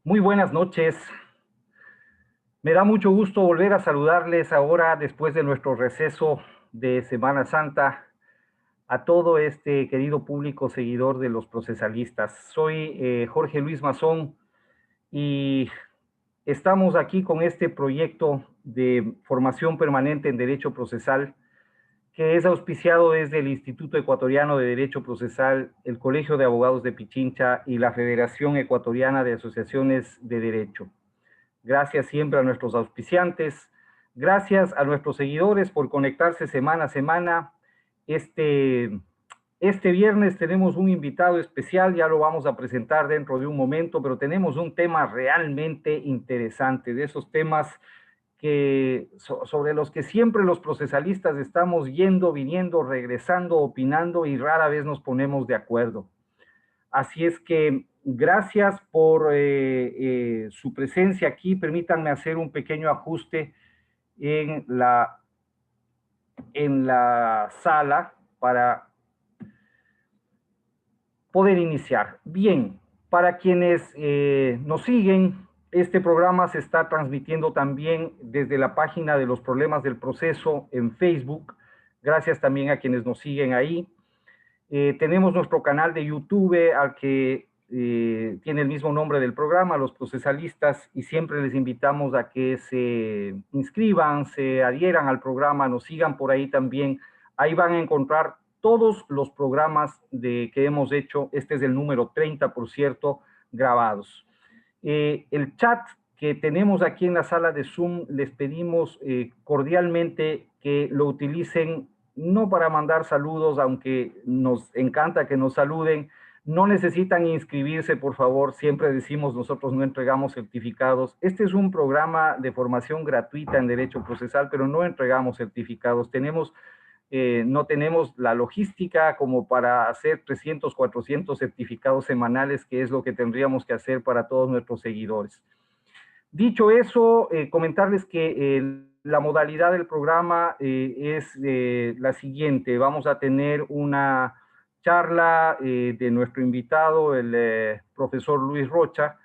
Muy buenas noches. Me da mucho gusto volver a saludarles ahora después de nuestro receso de Semana Santa a todo este querido público seguidor de los procesalistas. Soy Jorge Luis Mazón y estamos aquí con este proyecto de formación permanente en Derecho Procesal que es auspiciado desde el Instituto Ecuatoriano de Derecho Procesal, el Colegio de Abogados de Pichincha y la Federación Ecuatoriana de Asociaciones de Derecho. Gracias siempre a nuestros auspiciantes, gracias a nuestros seguidores por conectarse semana a semana. Este viernes tenemos un invitado especial, ya lo vamos a presentar dentro de un momento, pero tenemos un tema realmente interesante, de esos temas sobre los que siempre los procesalistas estamos yendo, viniendo, regresando, opinando y rara vez nos ponemos de acuerdo. Así es que gracias por su presencia aquí. Permítanme hacer un pequeño ajuste en la sala para poder iniciar. Bien, para quienes nos siguen, este programa se está transmitiendo también desde la página de los problemas del proceso en Facebook. Gracias también a quienes nos siguen ahí. Tenemos nuestro canal de YouTube al que tiene el mismo nombre del programa, Los Procesalistas, y siempre les invitamos a que se inscriban, se adhieran al programa, nos sigan por ahí también. Ahí van a encontrar todos los programas que hemos hecho. Este es el número 30, por cierto, grabados. El chat que tenemos aquí en la sala de Zoom, les pedimos cordialmente que lo utilicen no para mandar saludos, aunque nos encanta que nos saluden. No necesitan inscribirse, por favor. Siempre decimos, nosotros no entregamos certificados. Este es un programa de formación gratuita en Derecho Procesal, pero no entregamos certificados. No tenemos la logística como para hacer 300, 400 certificados semanales, que es lo que tendríamos que hacer para todos nuestros seguidores. Dicho eso, comentarles que la modalidad del programa es la siguiente. Vamos a tener una charla de nuestro invitado, el profesor Luis Rocha,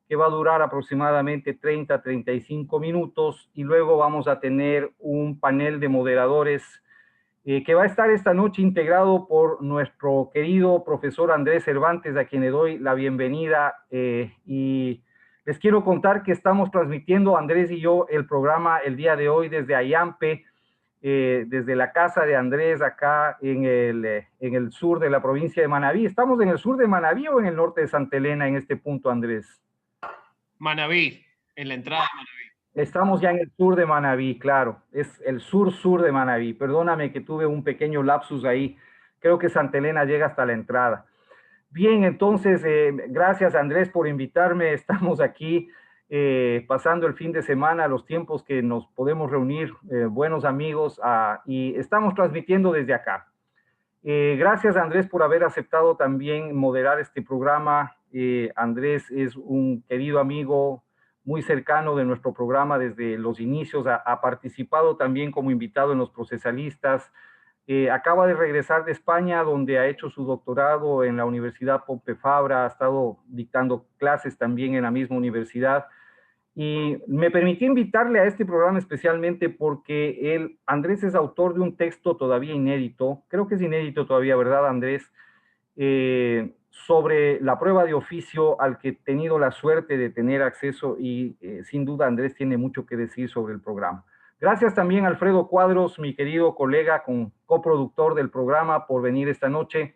que va a durar aproximadamente 30, 35 minutos, y luego vamos a tener un panel de moderadores que va a estar esta noche integrado por nuestro querido profesor Andrés Cervantes, a quien le doy la bienvenida, y les quiero contar que estamos transmitiendo, Andrés y yo, el programa el día de hoy desde Ayampe, desde la casa de Andrés, acá en el sur de la provincia de Manabí. ¿Estamos en el sur de Manabí o en el norte de Santa Elena en este punto, Andrés? Manabí, en la entrada de Manabí. Estamos ya en el sur de Manabí, claro, es el sur de Manabí. Perdóname que tuve un pequeño lapsus ahí. Creo que Santa Elena llega hasta la entrada. Bien, entonces, gracias Andrés por invitarme. Estamos aquí pasando el fin de semana, los tiempos que nos podemos reunir, buenos amigos, y estamos transmitiendo desde acá. Gracias Andrés por haber aceptado también moderar este programa. Andrés es un querido amigo muy cercano de nuestro programa desde los inicios, ha participado también como invitado en Los Procesalistas. Acaba de regresar de España, donde ha hecho su doctorado en la Universidad Pompeu Fabra, ha estado dictando clases también en la misma universidad. Y me permití invitarle a este programa especialmente porque Andrés es autor de un texto todavía inédito, creo que es inédito todavía, ¿verdad, Andrés? Sobre la prueba de oficio al que he tenido la suerte de tener acceso, y sin duda Andrés tiene mucho que decir sobre el programa. Gracias también a Alfredo Cuadros, mi querido colega, coproductor del programa, por venir esta noche.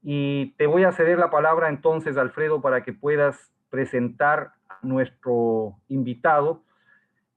Y te voy a ceder la palabra entonces, Alfredo, para que puedas presentar a nuestro invitado.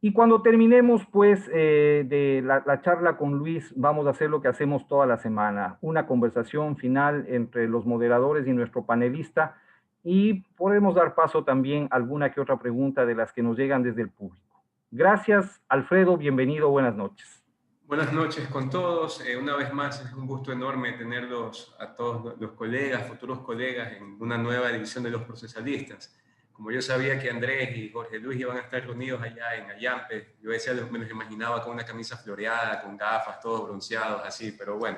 Y cuando terminemos, pues, de la charla con Luis, vamos a hacer lo que hacemos toda la semana, una conversación final entre los moderadores y nuestro panelista, y podemos dar paso también a alguna que otra pregunta de las que nos llegan desde el público. Gracias, Alfredo, bienvenido, buenas noches. Buenas noches con todos. Una vez más es un gusto enorme tenerlos a todos los colegas, futuros colegas, en una nueva edición de Los Procesalistas. Como yo sabía que Andrés y Jorge Luis iban a estar reunidos allá en Ayampe, yo me los imaginaba con una camisa floreada, con gafas, todos bronceados, así, pero bueno,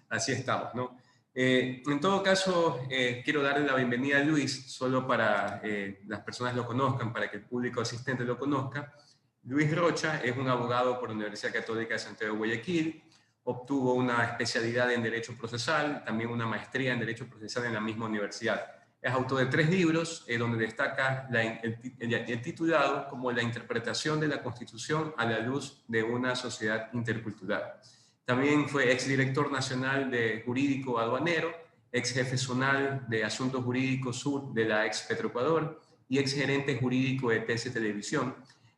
así estamos, ¿no? En todo caso, quiero darle la bienvenida a Luis, solo para las personas lo conozcan, para que el público asistente lo conozca. Luis Rocha es un abogado por la Universidad Católica de Santiago de Guayaquil, obtuvo una especialidad en Derecho Procesal, también una maestría en Derecho Procesal en la misma universidad. Es autor de 3 libros, donde destaca el titulado como La interpretación de la Constitución a la luz de una sociedad intercultural. También fue exdirector nacional de Jurídico Aduanero, ex jefe zonal de Asuntos Jurídicos Sur de la ex Petroecuador y ex gerente jurídico de TC Televisión.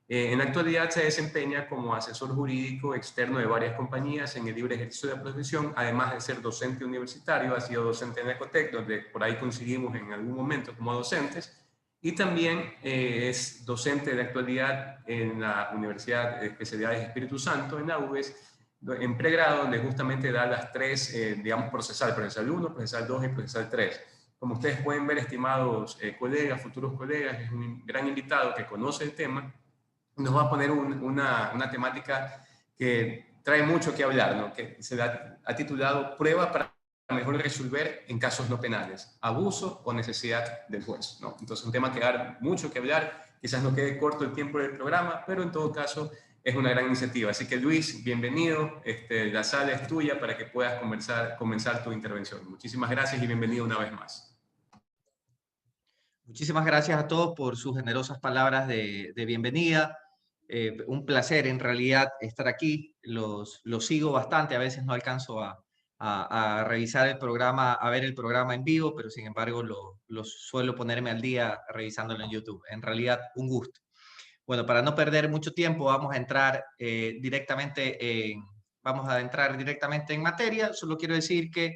En la actualidad se desempeña como asesor jurídico externo de varias compañías en el libre ejercicio de la profesión, además de ser docente universitario. Ha sido docente en Ecotec, donde por ahí coincidimos en algún momento como docentes, y también es docente de la actualidad en la Universidad de Especialidades Espíritu Santo, en la UBES, en pregrado, donde justamente da las 3, digamos, procesal 1, procesal 2 y procesal 3. Como ustedes pueden ver, estimados colegas, futuros colegas, es un gran invitado que conoce el tema. Nos va a poner una temática que trae mucho que hablar, ¿no? Que se ha titulado Prueba para mejor resolver en casos no penales, abuso o necesidad del juez, ¿no? Entonces, un tema que da mucho que hablar, quizás no quede corto el tiempo del programa, pero en todo caso es una gran iniciativa. Así que Luis, bienvenido, la sala es tuya para que puedas comenzar tu intervención. Muchísimas gracias y bienvenido una vez más. Muchísimas gracias a todos por sus generosas palabras de bienvenida. Un placer en realidad estar aquí. Los sigo bastante, a veces no alcanzo a revisar el programa, a ver el programa en vivo, pero sin embargo suelo ponerme al día revisándolo en YouTube. En realidad, un gusto. Bueno, para no perder mucho tiempo, vamos a entrar directamente en materia. Solo quiero decir que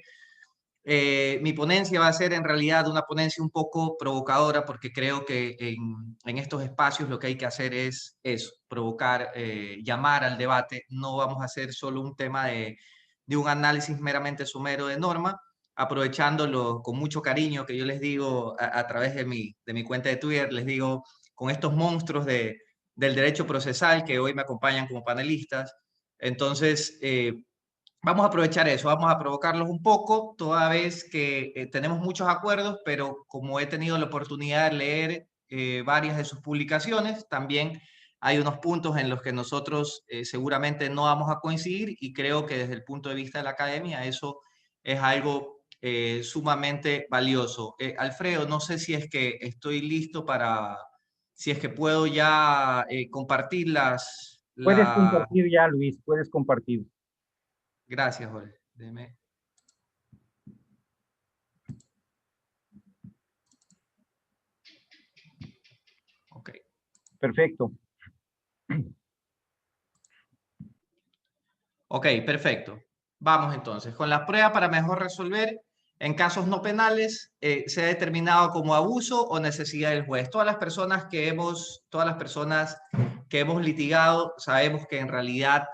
mi ponencia va a ser en realidad una ponencia un poco provocadora, porque creo que en estos espacios lo que hay que hacer es eso, provocar, llamar al debate. No vamos a hacer solo un tema de un análisis meramente somero de norma, aprovechándolo con mucho cariño que yo les digo a través de mi cuenta de Twitter, les digo, con estos monstruos del derecho procesal que hoy me acompañan como panelistas. Entonces, vamos a aprovechar eso, vamos a provocarlos un poco, toda vez que tenemos muchos acuerdos, pero como he tenido la oportunidad de leer varias de sus publicaciones, también hay unos puntos en los que nosotros seguramente no vamos a coincidir, y creo que desde el punto de vista de la academia eso es algo sumamente valioso. Alfredo, no sé si es que estoy listo si es que puedo ya compartir Puedes compartir ya, Luis, puedes compartir. Gracias, Jorge. Deme. Ok. Perfecto. Ok, perfecto. Vamos entonces. Con la prueba para mejor resolver en casos no penales, se ha determinado como abuso o necesidad del juez. Todas las personas que hemos litigado sabemos que en realidad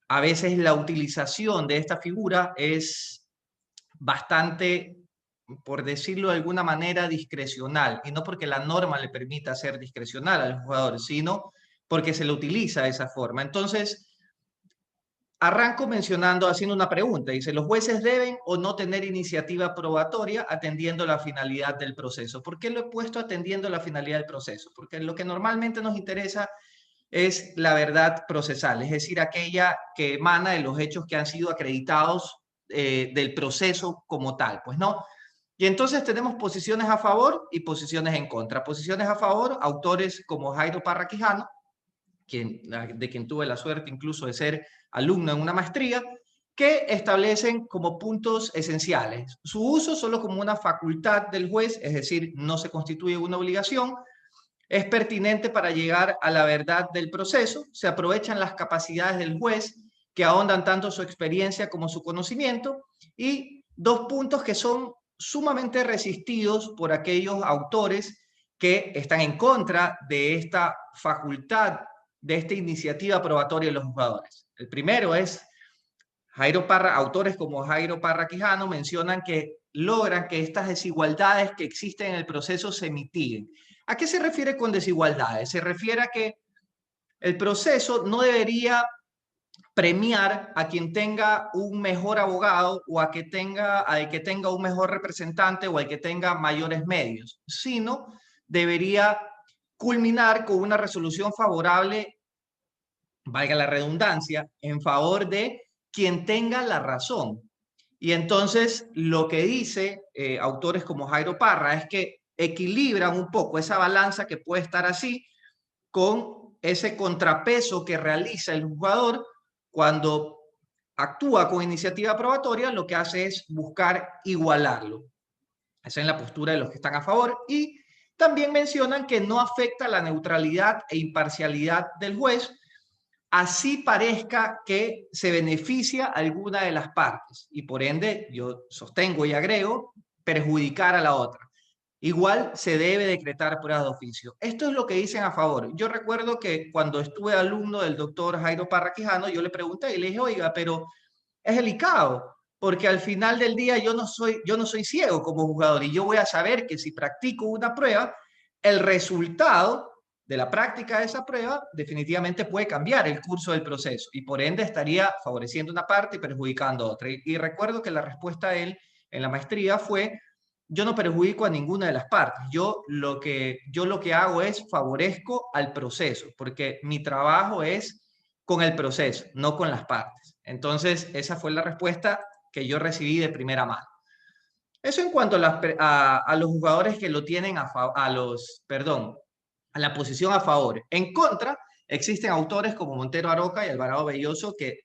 a veces la utilización de esta figura es bastante, por decirlo de alguna manera, discrecional, y no porque la norma le permita ser discrecional al jugador, sino porque se le utiliza de esa forma. Entonces, arranco haciendo una pregunta. Dice, ¿los jueces deben o no tener iniciativa probatoria atendiendo la finalidad del proceso? ¿Por qué lo he puesto atendiendo la finalidad del proceso? Porque lo que normalmente nos interesa es la verdad procesal, es decir, aquella que emana de los hechos que han sido acreditados del proceso como tal, pues no. Y entonces tenemos posiciones a favor y posiciones en contra. Posiciones a favor, autores como Jairo Parra Quijano, de quien tuve la suerte incluso de ser alumno en una maestría, que establecen como puntos esenciales su uso solo como una facultad del juez, es decir, no se constituye una obligación, es pertinente para llegar a la verdad del proceso, se aprovechan las capacidades del juez, que ahondan tanto su experiencia como su conocimiento, y 2 puntos que son sumamente resistidos por aquellos autores que están en contra de esta facultad, de esta iniciativa probatoria de los juzgadores. El primero es autores como Jairo Parra Quijano mencionan que logran que estas desigualdades que existen en el proceso se mitiguen. ¿A qué se refiere con desigualdades? Se refiere a que el proceso no debería premiar a quien tenga un mejor abogado o al que tenga un mejor representante o al que tenga mayores medios, sino debería culminar con una resolución favorable, valga la redundancia, en favor de quien tenga la razón. Y entonces lo que dice autores como Jairo Parra es que equilibran un poco esa balanza que puede estar así con ese contrapeso que realiza el juzgador cuando actúa con iniciativa probatoria. Lo que hace es buscar igualarlo. Esa es la postura de los que están a favor. Y también mencionan que no afecta la neutralidad e imparcialidad del juez, así parezca que se beneficia a alguna de las partes y por ende, yo sostengo y agrego, perjudicar a la otra. Igual se debe decretar pruebas de oficio. Esto es lo que dicen a favor. Yo recuerdo que cuando estuve alumno del doctor Jairo Parra Quijano, yo le pregunté y le dije, oiga, pero es delicado, porque al final del día yo no soy ciego como jugador y yo voy a saber que si practico una prueba, el resultado de la práctica de esa prueba definitivamente puede cambiar el curso del proceso y por ende estaría favoreciendo una parte y perjudicando a otra. Y recuerdo que la respuesta de él en la maestría fue: yo no perjudico a ninguna de las partes. Yo lo que hago es favorezco al proceso, porque mi trabajo es con el proceso, no con las partes. Entonces, esa fue la respuesta que yo recibí de primera mano. Eso en cuanto a los jugadores que lo tienen a la posición a favor. En contra, existen autores como Montero Aroca y Alvarado Belloso que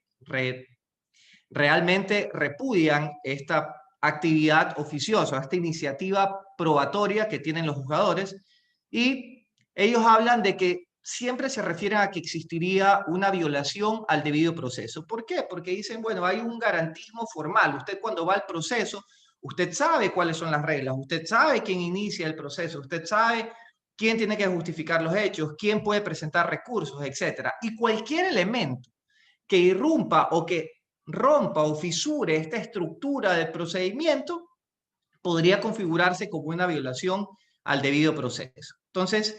realmente repudian esta actividad oficiosa, esta iniciativa probatoria que tienen los juzgadores, y ellos hablan de que siempre se refieren a que existiría una violación al debido proceso. ¿Por qué? Porque dicen, bueno, hay un garantismo formal. Usted cuando va al proceso, usted sabe cuáles son las reglas, usted sabe quién inicia el proceso, usted sabe quién tiene que justificar los hechos, quién puede presentar recursos, etc. Y cualquier elemento que irrumpa o que rompa o fisure esta estructura del procedimiento podría configurarse como una violación al debido proceso. Entonces,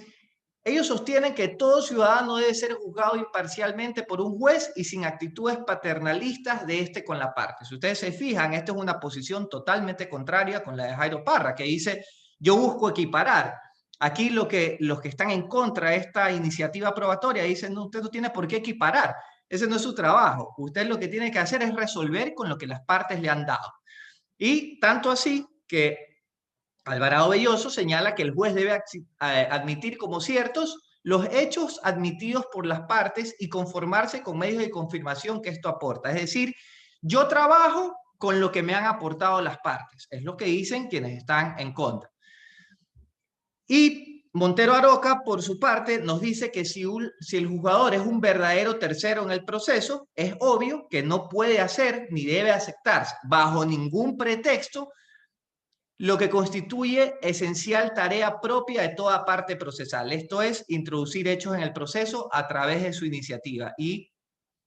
ellos sostienen que todo ciudadano debe ser juzgado imparcialmente por un juez y sin actitudes paternalistas de este con la parte. Si ustedes se fijan, esta es una posición totalmente contraria con la de Jairo Parra, que dice, yo busco equiparar. Aquí los que están en contra de esta iniciativa probatoria dicen, no, usted no tiene por qué equiparar. Ese no es su trabajo. Usted lo que tiene que hacer es resolver con lo que las partes le han dado. Y tanto así que Alvarado Belloso señala que el juez debe admitir como ciertos los hechos admitidos por las partes y conformarse con medios de confirmación que esto aporta. Es decir, yo trabajo con lo que me han aportado las partes. Es lo que dicen quienes están en contra. Y Montero Aroca, por su parte, nos dice que si el juzgador es un verdadero tercero en el proceso, es obvio que no puede hacer ni debe aceptarse bajo ningún pretexto lo que constituye esencial tarea propia de toda parte procesal. Esto es, introducir hechos en el proceso a través de su iniciativa. Y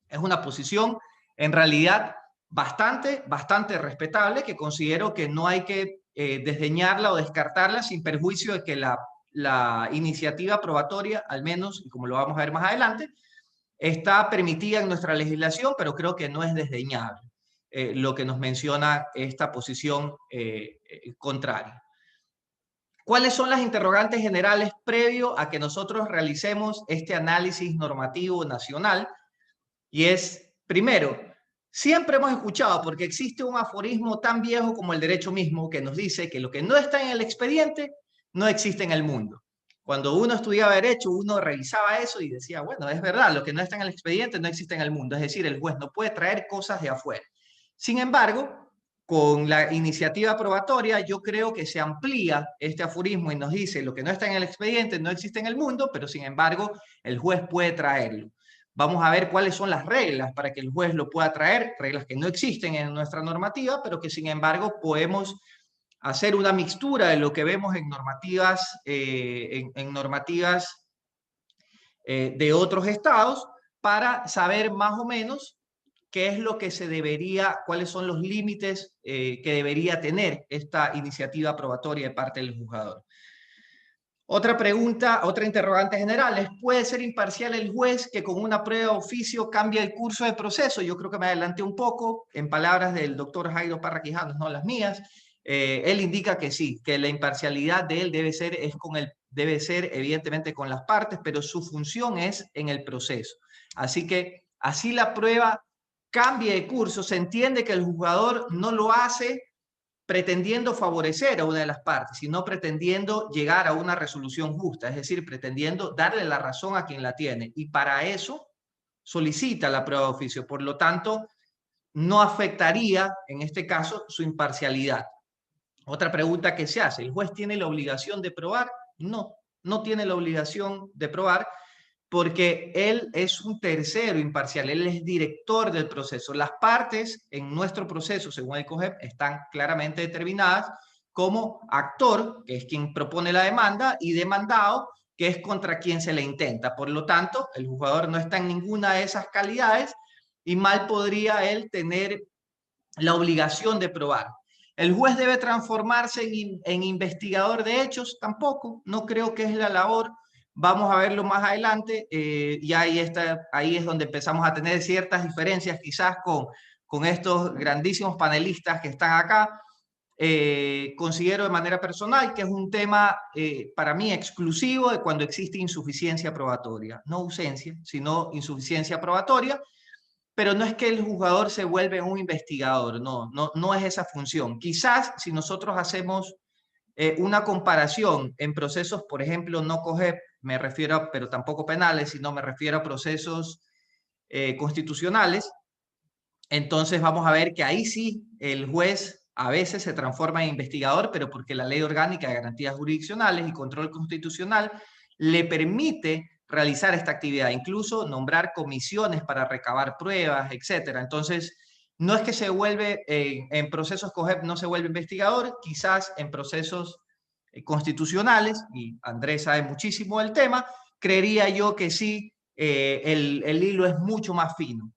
es una posición, en realidad, bastante respetable, que considero que no hay que desdeñarla o descartarla sin perjuicio de que la iniciativa probatoria, al menos, y como lo vamos a ver más adelante, está permitida en nuestra legislación, pero creo que no es desdeñable lo que nos menciona esta posición contraria. ¿Cuáles son las interrogantes generales previo a que nosotros realicemos este análisis normativo nacional? Y es, primero, siempre hemos escuchado, porque existe un aforismo tan viejo como el derecho mismo, que nos dice que lo que no está en el expediente no existe en el mundo. Cuando uno estudiaba derecho, uno revisaba eso y decía, bueno, es verdad, lo que no está en el expediente no existe en el mundo. Es decir, el juez no puede traer cosas de afuera. Sin embargo, con la iniciativa probatoria, yo creo que se amplía este aforismo y nos dice, lo que no está en el expediente no existe en el mundo, pero sin embargo, el juez puede traerlo. Vamos a ver cuáles son las reglas para que el juez lo pueda traer, reglas que no existen en nuestra normativa, pero que sin embargo podemos hacer una mixtura de lo que vemos en normativas, de otros estados para saber más o menos qué es lo que se debería, cuáles son los límites que debería tener esta iniciativa probatoria de parte del juzgador. Otra pregunta, otra interrogante general es, ¿puede ser imparcial el juez que con una prueba de oficio cambie el curso del proceso? Yo creo que me adelanté un poco, en palabras del doctor Jairo Parra Quijano, no las mías. Él indica que sí, que la imparcialidad de él debe ser evidentemente con las partes, pero su función es en el proceso. Así que, así la prueba cambie de curso, se entiende que el juzgador no lo hace pretendiendo favorecer a una de las partes, sino pretendiendo llegar a una resolución justa, es decir, pretendiendo darle la razón a quien la tiene. Y para eso solicita la prueba de oficio. Por lo tanto, no afectaría, en este caso, su imparcialidad. Otra pregunta que se hace, ¿el juez tiene la obligación de probar? No, no tiene la obligación de probar, porque él es un tercero imparcial, él es director del proceso. Las partes en nuestro proceso, según el COGEP, están claramente determinadas como actor, que es quien propone la demanda, y demandado, que es contra quien se le intenta. Por lo tanto, el juzgador no está en ninguna de esas calidades y mal podría él tener la obligación de probar. ¿El juez debe transformarse en investigador de hechos? Tampoco, no creo que es la labor. Vamos a verlo más adelante, y ahí es donde empezamos a tener ciertas diferencias quizás con estos grandísimos panelistas que están acá. Considero de manera personal que es un tema para mí exclusivo de cuando existe insuficiencia probatoria, no ausencia, sino insuficiencia probatoria, pero no es que el juzgador se vuelve un investigador, no es esa función. Quizás si nosotros hacemos una comparación en procesos, por ejemplo, no COGEP, me refiero, pero tampoco penales, sino me refiero a procesos constitucionales, entonces vamos a ver que ahí sí el juez a veces se transforma en investigador, pero porque la Ley Orgánica de Garantías Jurisdiccionales y Control Constitucional le permite realizar esta actividad, incluso nombrar comisiones para recabar pruebas, etcétera. Entonces, no es que se vuelve, en procesos COGEP no se vuelve investigador, quizás en procesos constitucionales, y Andrés sabe muchísimo del tema, creería yo que sí, el hilo es mucho más fino.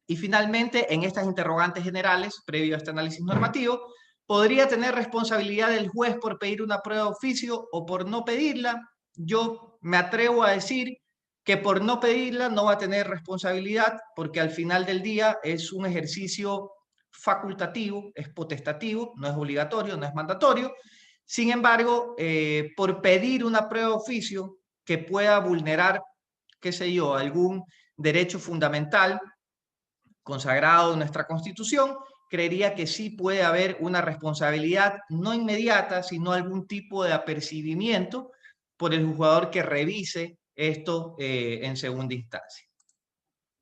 Y finalmente, en estas interrogantes generales, previo a este análisis normativo, ¿podría tener responsabilidad el juez por pedir una prueba de oficio o por no pedirla? Yo me atrevo a decir que por no pedirla no va a tener responsabilidad, porque al final del día es un ejercicio facultativo, es potestativo, no es obligatorio, no es mandatorio. Sin embargo, por pedir una prueba de oficio que pueda vulnerar, qué sé yo, algún derecho fundamental consagrado en nuestra Constitución, creería que sí puede haber una responsabilidad no inmediata, sino algún tipo de apercibimiento por el juzgador que revise esto en segunda instancia.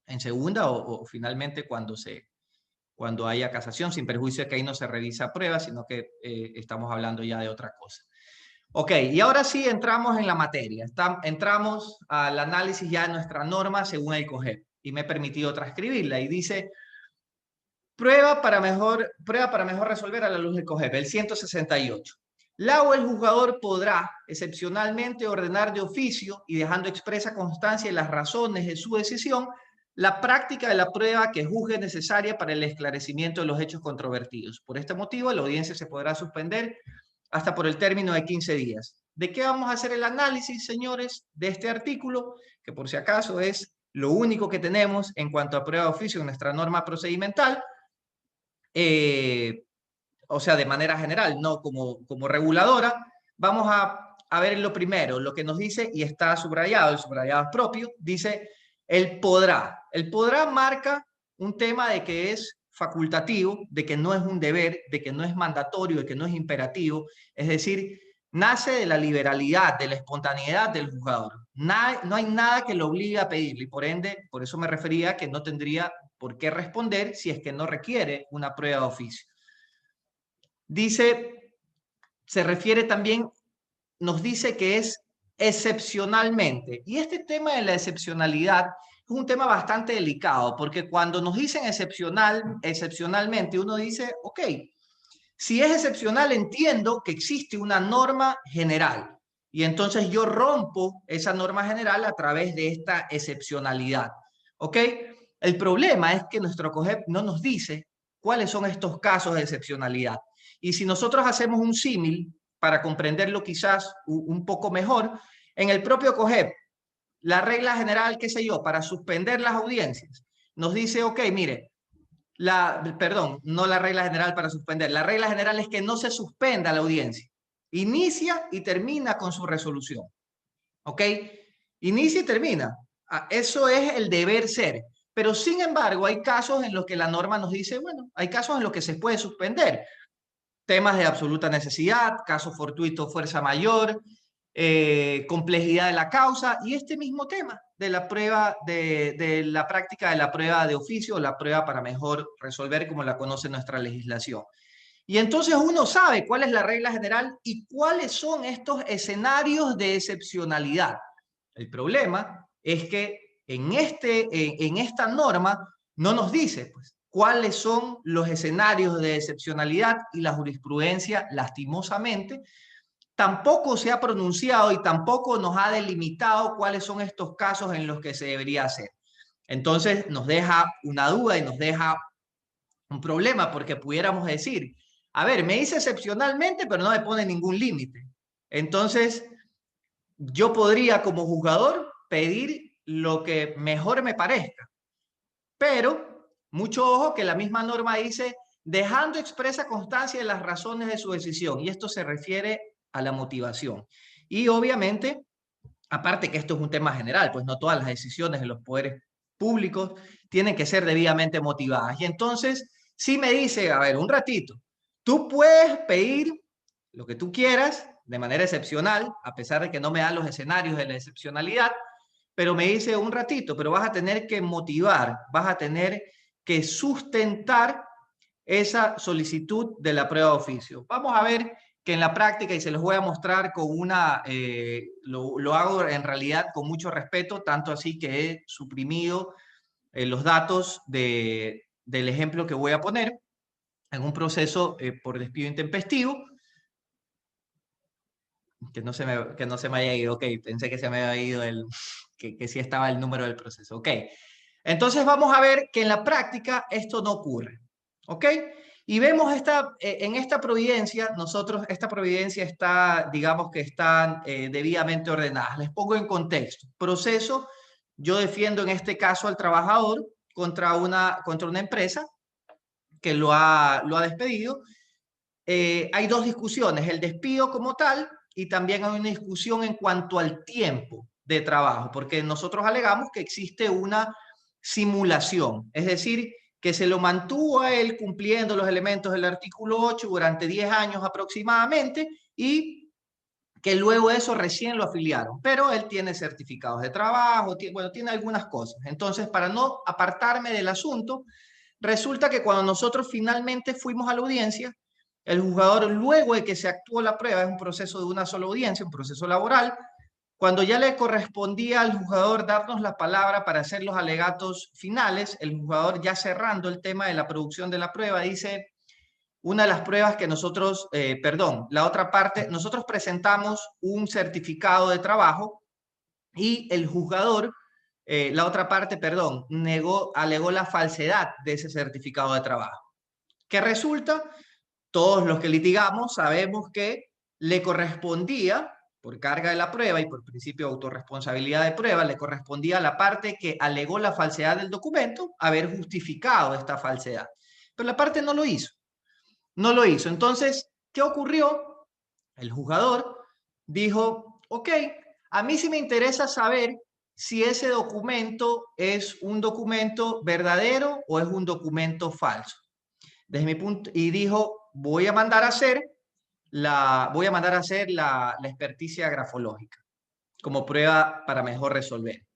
En segunda o finalmente cuando haya casación, sin perjuicio de que ahí no se revisa prueba, sino que estamos hablando ya de otra cosa. Ok, y ahora sí entramos en la materia. Entramos al análisis ya de nuestra norma según el COGEP. Y me he permitido transcribirla. Y dice, prueba para mejor resolver a la luz del COGEP, el 168. La o el juzgador podrá, excepcionalmente, ordenar de oficio y dejando expresa constancia de las razones de su decisión, la práctica de la prueba que juzgue necesaria para el esclarecimiento de los hechos controvertidos. Por este motivo, la audiencia se podrá suspender hasta por el término de 15 días. ¿De qué vamos a hacer el análisis, señores, de este artículo? Que por si acaso es lo único que tenemos en cuanto a prueba de oficio en nuestra norma procedimental, o sea, de manera general, no como reguladora. Vamos a ver lo primero, lo que nos dice, y está subrayado, el subrayado es propio, dice el podrá. El podrá marca un tema de que es facultativo, de que no es un deber, de que no es mandatorio, de que no es imperativo, es decir, nace de la liberalidad, de la espontaneidad del juzgador. No hay nada que lo obligue a pedirle, y por ende, por eso me refería a que no tendría por qué responder si es que no requiere una prueba de oficio. Dice, se refiere también, nos dice que es excepcionalmente, y este tema de la excepcionalidad es un tema bastante delicado, porque cuando nos dicen excepcionalmente, uno dice, ok, si es excepcional entiendo que existe una norma general, y entonces yo rompo esa norma general a través de esta excepcionalidad, ¿ok? El problema es que nuestro COGEP no nos dice cuáles son estos casos de excepcionalidad. Y si nosotros hacemos un símil para comprenderlo quizás un poco mejor, en el propio COGEP, la regla general, qué sé yo, para suspender las audiencias, nos dice, ok, mire, perdón, no la regla general para suspender, la regla general es que no se suspenda la audiencia, inicia y termina con su resolución, ¿ok? Inicia y termina, eso es el deber ser, pero sin embargo hay casos en los que la norma nos dice, bueno, hay casos en los que se puede suspender, temas de absoluta necesidad, caso fortuito, fuerza mayor, complejidad de la causa y este mismo tema de la prueba, de la práctica de la prueba de oficio, la prueba para mejor resolver como la conoce nuestra legislación. Y entonces uno sabe cuál es la regla general y cuáles son estos escenarios de excepcionalidad. El problema es que en esta norma no nos dice pues, cuáles son los escenarios de excepcionalidad y la jurisprudencia, lastimosamente, tampoco se ha pronunciado y tampoco nos ha delimitado cuáles son estos casos en los que se debería hacer. Entonces nos deja una duda y nos deja un problema porque pudiéramos decir, a ver, me hice excepcionalmente, pero no me pone ningún límite. Entonces, yo podría como juzgador pedir lo que mejor me parezca. Pero, mucho ojo que la misma norma dice, dejando expresa constancia de las razones de su decisión. Y esto se refiere a la motivación. Y obviamente, aparte que esto es un tema general, pues no todas las decisiones de los poderes públicos tienen que ser debidamente motivadas. Y entonces, si me dice, a ver, un ratito, tú puedes pedir lo que tú quieras de manera excepcional, a pesar de que no me dan los escenarios de la excepcionalidad, pero me dice un ratito, pero vas a tener que motivar, vas a tener que sustentar esa solicitud de la prueba de oficio. Vamos a ver que en la práctica, y se los voy a mostrar con lo hago en realidad con mucho respeto, tanto así que he suprimido los datos del ejemplo que voy a poner en un proceso por despido intempestivo, que no se me haya ido, ok, pensé que se me había ido que sí estaba el número del proceso, ok. Entonces vamos a ver que en la práctica esto no ocurre, ok. Y vemos en esta providencia, esta providencia está, digamos que están debidamente ordenadas. Les pongo en contexto. Proceso, yo defiendo en este caso al trabajador contra una empresa que lo ha despedido. Hay dos discusiones, el despido como tal y también hay una discusión en cuanto al tiempo de trabajo, porque nosotros alegamos que existe una simulación, es decir, que se lo mantuvo a él cumpliendo los elementos del artículo 8 durante 10 años aproximadamente y que luego eso recién lo afiliaron, pero él tiene certificados de trabajo, tiene algunas cosas. Entonces, para no apartarme del asunto, resulta que cuando nosotros finalmente fuimos a la audiencia, el juzgador, luego de que se actuó la prueba, es un proceso de una sola audiencia, un proceso laboral, cuando ya le correspondía al juzgador darnos la palabra para hacer los alegatos finales, el juzgador ya cerrando el tema de la producción de la prueba, dice, una de las pruebas que nosotros, la otra parte, nosotros presentamos un certificado de trabajo y el juzgador, la otra parte, alegó la falsedad de ese certificado de trabajo. ¿Qué resulta? Todos los que litigamos sabemos que le correspondía, por carga de la prueba y por principio de autorresponsabilidad de prueba, le correspondía a la parte que alegó la falsedad del documento haber justificado esta falsedad. Pero la parte no lo hizo. No lo hizo. Entonces, ¿qué ocurrió? El juzgador dijo, ok, a mí sí me interesa saber si ese documento es un documento verdadero o es un documento falso. Desde mi punto, y dijo, voy a mandar a hacer la experticia grafológica como prueba para mejor resolver.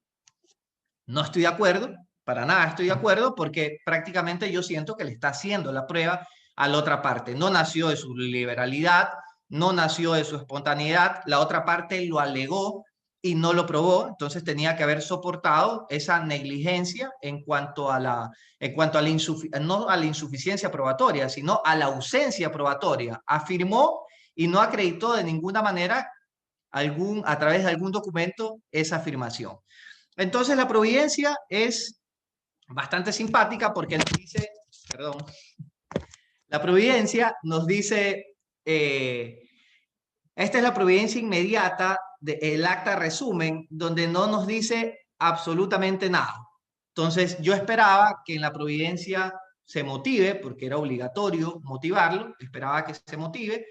No estoy de acuerdo, para nada estoy de acuerdo, porque prácticamente yo siento que le está haciendo la prueba a la otra parte. No nació de su liberalidad, no nació de su espontaneidad, la otra parte lo alegó y no lo probó, entonces tenía que haber soportado esa negligencia en cuanto a no a la insuficiencia probatoria, sino a la ausencia probatoria. Afirmó y no acreditó de ninguna manera a través de algún documento esa afirmación. Entonces la providencia es bastante simpática porque nos dice, la providencia nos dice, Esta es la providencia inmediata del acta resumen, donde no nos dice absolutamente nada. Entonces, yo esperaba que en la providencia se motive, porque era obligatorio motivarlo, esperaba que se motive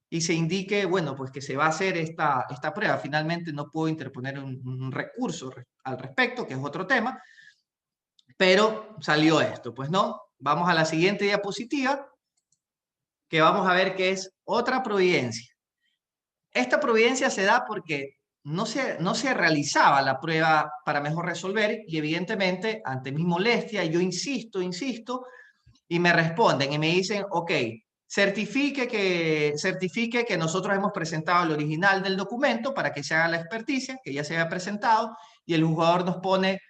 y se indique, bueno, pues que se va a hacer esta prueba. Finalmente no puedo interponer un recurso al respecto, que es otro tema, pero salió esto, pues no. Vamos a la siguiente diapositiva, que vamos a ver que es otra providencia. Esta providencia se da porque no se realizaba la prueba para mejor resolver y evidentemente ante mi molestia yo insisto y me responden y me dicen, ok, certifique que nosotros hemos presentado el original del documento para que se haga la experticia, que ya se haya presentado, y el juzgador nos pone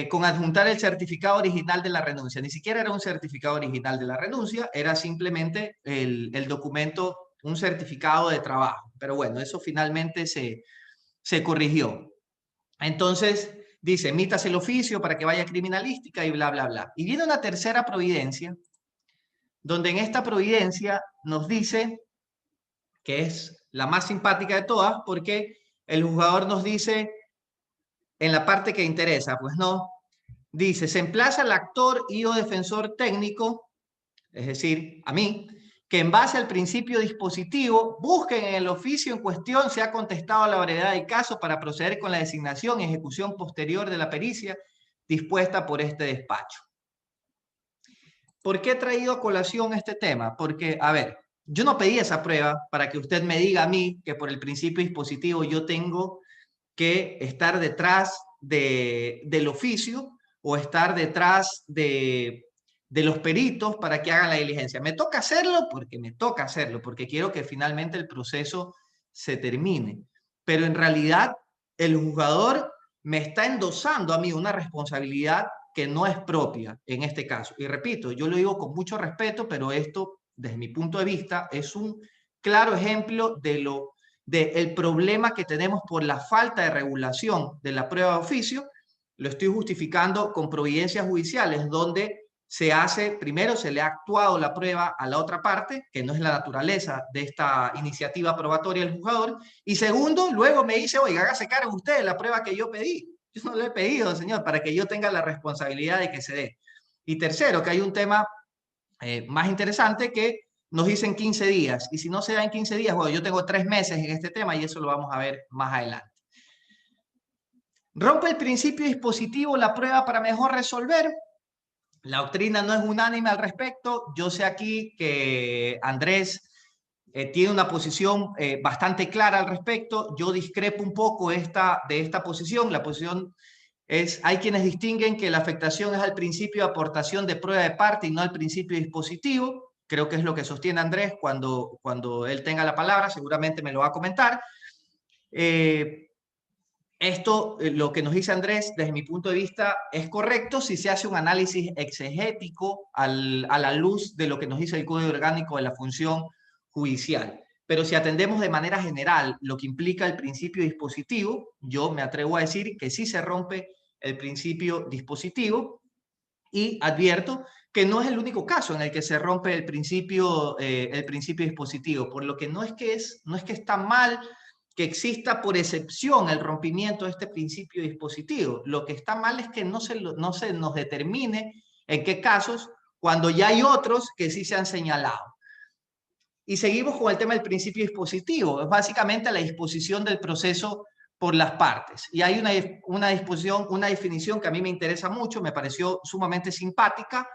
con adjuntar el certificado original de la renuncia. Ni siquiera era un certificado original de la renuncia, era simplemente el documento, un certificado de trabajo. Pero bueno, eso finalmente se corrigió. Entonces dice, emítase el oficio para que vaya a criminalística y bla, bla, bla. Y viene una tercera providencia, donde en esta providencia nos dice, que es la más simpática de todas, porque el juzgador nos dice, en la parte que interesa, pues no, dice, se emplaza al actor y o defensor técnico, es decir, a mí, que en base al principio dispositivo busquen en el oficio en cuestión si ha contestado a la brevedad del caso para proceder con la designación y ejecución posterior de la pericia dispuesta por este despacho. ¿Por qué he traído a colación este tema? Porque, a ver, yo no pedí esa prueba para que usted me diga a mí que por el principio dispositivo yo tengo que estar detrás del oficio o estar detrás de los peritos para que hagan la diligencia. Me toca hacerlo, porque quiero que finalmente el proceso se termine. Pero en realidad el juzgador me está endosando a mí una responsabilidad que no es propia en este caso. Y repito, yo lo digo con mucho respeto, pero esto, desde mi punto de vista, es un claro ejemplo del problema que tenemos por la falta de regulación de la prueba de oficio. Lo estoy justificando con providencias judiciales donde se hace, primero se le ha actuado la prueba a la otra parte, que no es la naturaleza de esta iniciativa probatoria del juzgador, y segundo, luego me dice, oiga, hágase cargo usted de la prueba que yo pedí. Yo no lo he pedido, señor, para que yo tenga la responsabilidad de que se dé. Y tercero, que hay un tema más interesante que nos dicen 15 días, y si no se da en 15 días, bueno, yo tengo 3 meses en este tema y eso lo vamos a ver más adelante. ¿Rompe el principio dispositivo la prueba para mejor resolver? La doctrina no es unánime al respecto. Yo sé aquí que Andrés tiene una posición bastante clara al respecto. Yo discrepo un poco de esta posición. La posición es, hay quienes distinguen que la afectación es al principio de aportación de prueba de parte y no al principio dispositivo. Creo que es lo que sostiene Andrés cuando él tenga la palabra, seguramente me lo va a comentar. Esto, lo que nos dice Andrés, desde mi punto de vista, es correcto si se hace un análisis exegético a la luz de lo que nos dice el Código Orgánico de la Función Judicial. Pero si atendemos de manera general lo que implica el principio dispositivo, yo me atrevo a decir que sí se rompe el principio dispositivo y advierto que no es el único caso en el que se rompe el principio dispositivo, por lo que no es que está mal que exista por excepción el rompimiento de este principio dispositivo. Lo que está mal es que no se nos determine en qué casos, cuando ya hay otros que sí se han señalado. Y seguimos con el tema del principio dispositivo. Es básicamente la disposición del proceso por las partes. Y hay una definición que a mí me interesa mucho, me pareció sumamente simpática,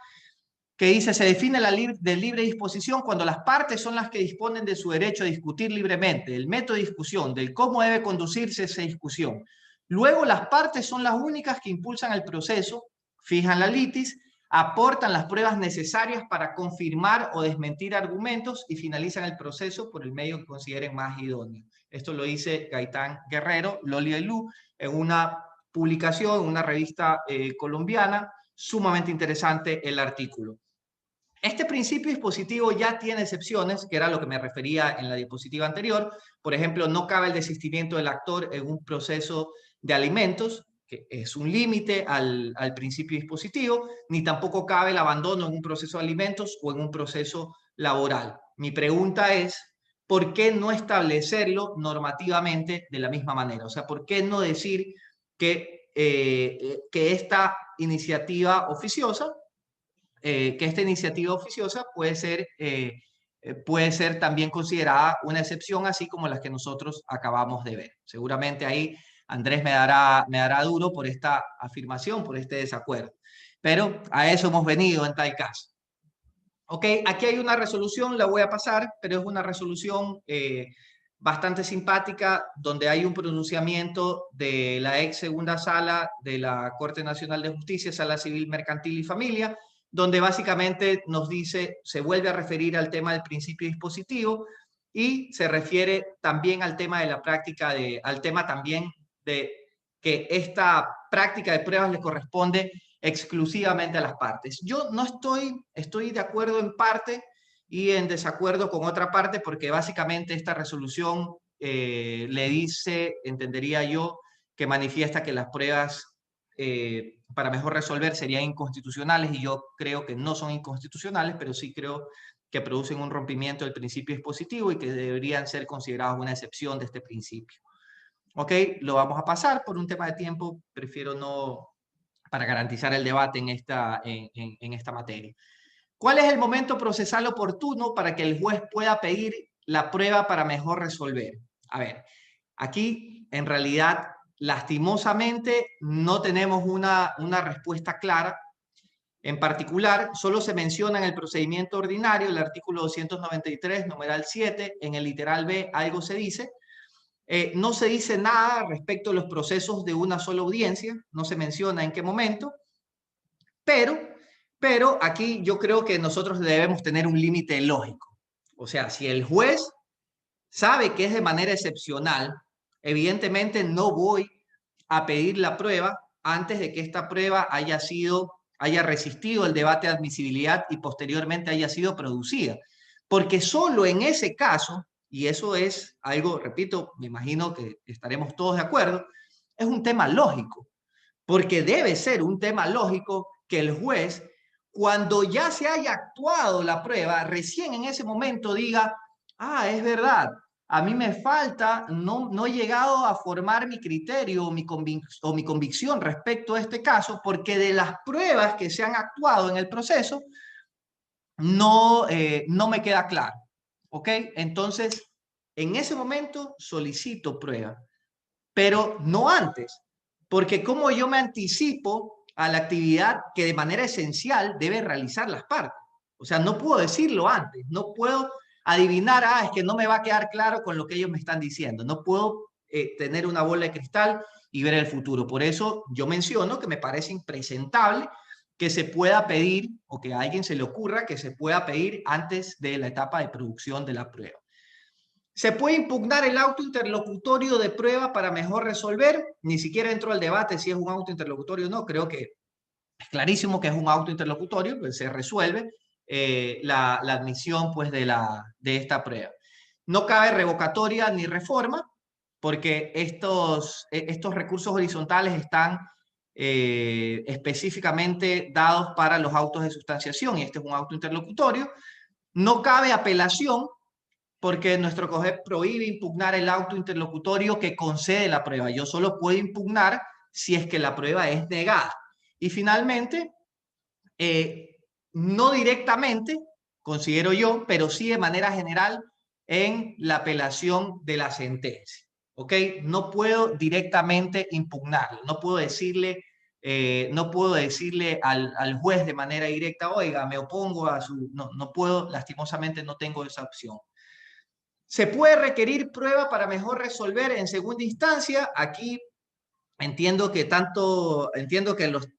que dice, se define de libre disposición cuando las partes son las que disponen de su derecho a discutir libremente, el método de discusión, del cómo debe conducirse esa discusión. Luego las partes son las únicas que impulsan el proceso, fijan la litis, aportan las pruebas necesarias para confirmar o desmentir argumentos y finalizan el proceso por el medio que consideren más idóneo. Esto lo dice Gaitán Guerrero, Loli Ailú, en una publicación, en una revista colombiana, sumamente interesante el artículo. Este principio dispositivo ya tiene excepciones, que era lo que me refería en la diapositiva anterior. Por ejemplo, no cabe el desistimiento del actor en un proceso de alimentos, que es un límite al principio dispositivo, ni tampoco cabe el abandono en un proceso de alimentos o en un proceso laboral. Mi pregunta es, ¿por qué no establecerlo normativamente de la misma manera? O sea, ¿por qué no decir que esta iniciativa oficiosa, puede ser también considerada una excepción, así como las que nosotros acabamos de ver? Seguramente ahí Andrés me dará duro por esta afirmación, por este desacuerdo. Pero a eso hemos venido en tal caso. Ok, aquí hay una resolución, la voy a pasar, pero es una resolución bastante simpática, donde hay un pronunciamiento de la ex segunda sala de la Corte Nacional de Justicia, Sala Civil, Mercantil y Familia, donde básicamente nos dice, se vuelve a referir al tema del principio dispositivo y se refiere también al tema de la práctica, al tema también de que esta práctica de pruebas le corresponde exclusivamente a las partes. Yo no estoy de acuerdo en parte y en desacuerdo con otra parte, porque básicamente esta resolución le dice, entendería yo, que manifiesta que las pruebas para mejor resolver serían inconstitucionales, y yo creo que no son inconstitucionales, pero sí creo que producen un rompimiento del principio dispositivo y que deberían ser considerados una excepción de este principio. Ok, lo vamos a pasar por un tema de tiempo, prefiero no, para garantizar el debate en esta materia. ¿Cuál es el momento procesal oportuno para que el juez pueda pedir la prueba para mejor resolver? A ver, aquí en realidad, lastimosamente, no tenemos una respuesta clara. En particular, solo se menciona en el procedimiento ordinario, el artículo 293, numeral 7, en el literal B, algo se dice. No se dice nada respecto a los procesos de una sola audiencia, no se menciona en qué momento, pero aquí yo creo que nosotros debemos tener un límite lógico. O sea, si el juez sabe que es de manera excepcional, evidentemente no voy a pedir la prueba antes de que esta prueba haya resistido el debate de admisibilidad y posteriormente haya sido producida. Porque solo en ese caso, y eso es algo, repito, me imagino que estaremos todos de acuerdo, es un tema lógico. Porque debe ser un tema lógico que el juez, cuando ya se haya actuado la prueba, recién en ese momento diga, ah, es verdad, a mí me falta, no he llegado a formar mi criterio o mi convicción respecto a este caso, porque de las pruebas que se han actuado en el proceso, no me queda claro. ¿Ok? Entonces, en ese momento solicito prueba, pero no antes, porque como yo me anticipo a la actividad que de manera esencial debe realizar las partes. O sea, no puedo decirlo antes, no puedo adivinar, es que no me va a quedar claro con lo que ellos me están diciendo. No puedo tener una bola de cristal y ver el futuro. Por eso yo menciono que me parece impresentable que se pueda pedir, o que a alguien se le ocurra que se pueda pedir antes de la etapa de producción de la prueba. ¿Se puede impugnar el auto interlocutorio de prueba para mejor resolver? Ni siquiera entró al debate si es un auto interlocutorio o no. Creo que es clarísimo que es un auto interlocutorio, pues se resuelve la admisión pues, de esta prueba. No cabe revocatoria ni reforma, porque estos recursos horizontales están específicamente dados para los autos de sustanciación, y este es un auto interlocutorio. No cabe apelación, porque nuestro COGEP prohíbe impugnar el auto interlocutorio que concede la prueba. Yo solo puedo impugnar si es que la prueba es negada. Y finalmente, no directamente, considero yo, pero sí de manera general en la apelación de la sentencia. ¿Ok? No puedo directamente impugnarlo, no puedo decirle al juez de manera directa, oiga, me opongo a su... No puedo, lastimosamente no tengo esa opción. ¿Se puede requerir prueba para mejor resolver en segunda instancia? Aquí entiendo que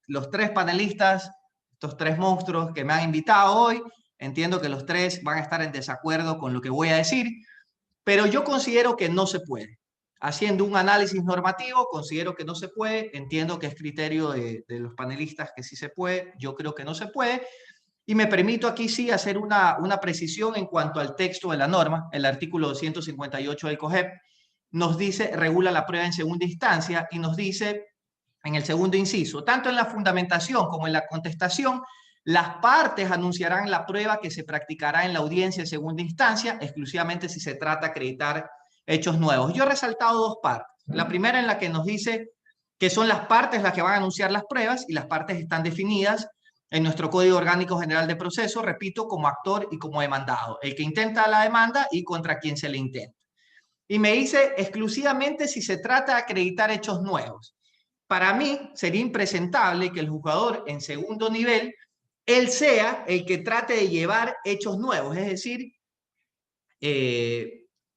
los tres panelistas, estos tres monstruos que me han invitado hoy, entiendo que los tres van a estar en desacuerdo con lo que voy a decir, pero yo considero que no se puede. Haciendo un análisis normativo, considero que no se puede. Entiendo que es criterio de los panelistas que sí se puede. Yo creo que no se puede. Y me permito aquí sí hacer una precisión en cuanto al texto de la norma. El artículo 258 del COGEP nos dice, regula la prueba en segunda instancia y nos dice en el segundo inciso, tanto en la fundamentación como en la contestación, Las partes anunciarán la prueba que se practicará en la audiencia de segunda instancia, exclusivamente si se trata de acreditar hechos nuevos. Yo he resaltado dos partes. La primera en la que nos dice que son las partes las que van a anunciar las pruebas, y las partes están definidas en nuestro Código Orgánico General de Proceso, repito, como actor y como demandado. El que intenta la demanda y contra quien se le intenta. Y me dice exclusivamente si se trata de acreditar hechos nuevos. Para mí sería impresentable que el juzgador en segundo nivel, él sea el que trate de llevar hechos nuevos, es decir,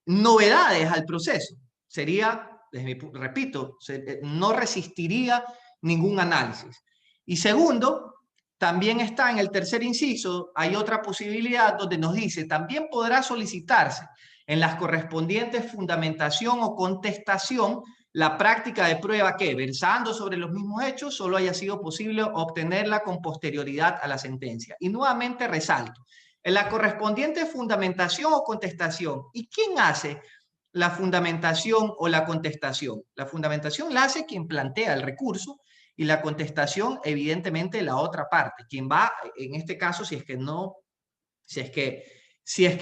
novedades al proceso. Sería, repito, no resistiría ningún análisis. Y segundo, también está en el tercer inciso, hay otra posibilidad donde nos dice, también podrá solicitarse en las correspondientes fundamentación o contestación la práctica de prueba que, versando sobre los mismos hechos, solo haya sido posible obtenerla con posterioridad a la sentencia. Y nuevamente resalto, en la correspondiente fundamentación o contestación. ¿Y quién hace la fundamentación o la contestación? La fundamentación la hace quien plantea el recurso, y la contestación, evidentemente, la otra parte. Quien va, en este caso, si es que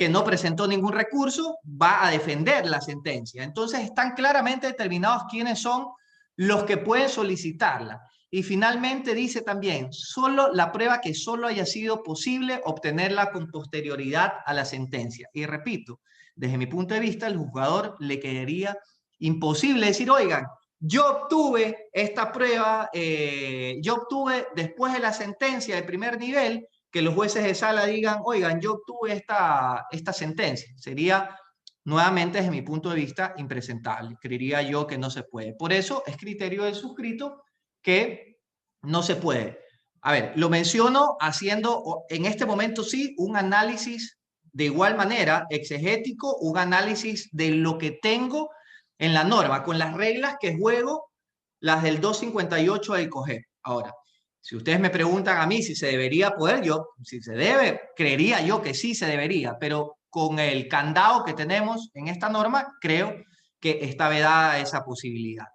no presentó ningún recurso, va a defender la sentencia. Entonces están claramente determinados quiénes son los que pueden solicitarla. Y finalmente dice también, solo la prueba que solo haya sido posible obtenerla con posterioridad a la sentencia. Y repito, desde mi punto de vista, al juzgador le quedaría imposible decir, oigan, yo obtuve esta prueba, yo obtuve después de la sentencia de primer nivel, que los jueces de sala digan, oigan, yo obtuve esta sentencia. Sería, nuevamente, desde mi punto de vista, impresentable. Creería yo que no se puede. Por eso es criterio del suscrito que no se puede. A ver, lo menciono haciendo, en este momento sí, un análisis de igual manera, exegético, un análisis de lo que tengo en la norma, con las reglas que juego, las del 258 del COGEP. Ahora, si ustedes me preguntan a mí si se debería poder, si se debe, creería yo que sí se debería, pero con el candado que tenemos en esta norma, creo que está vedada esa posibilidad.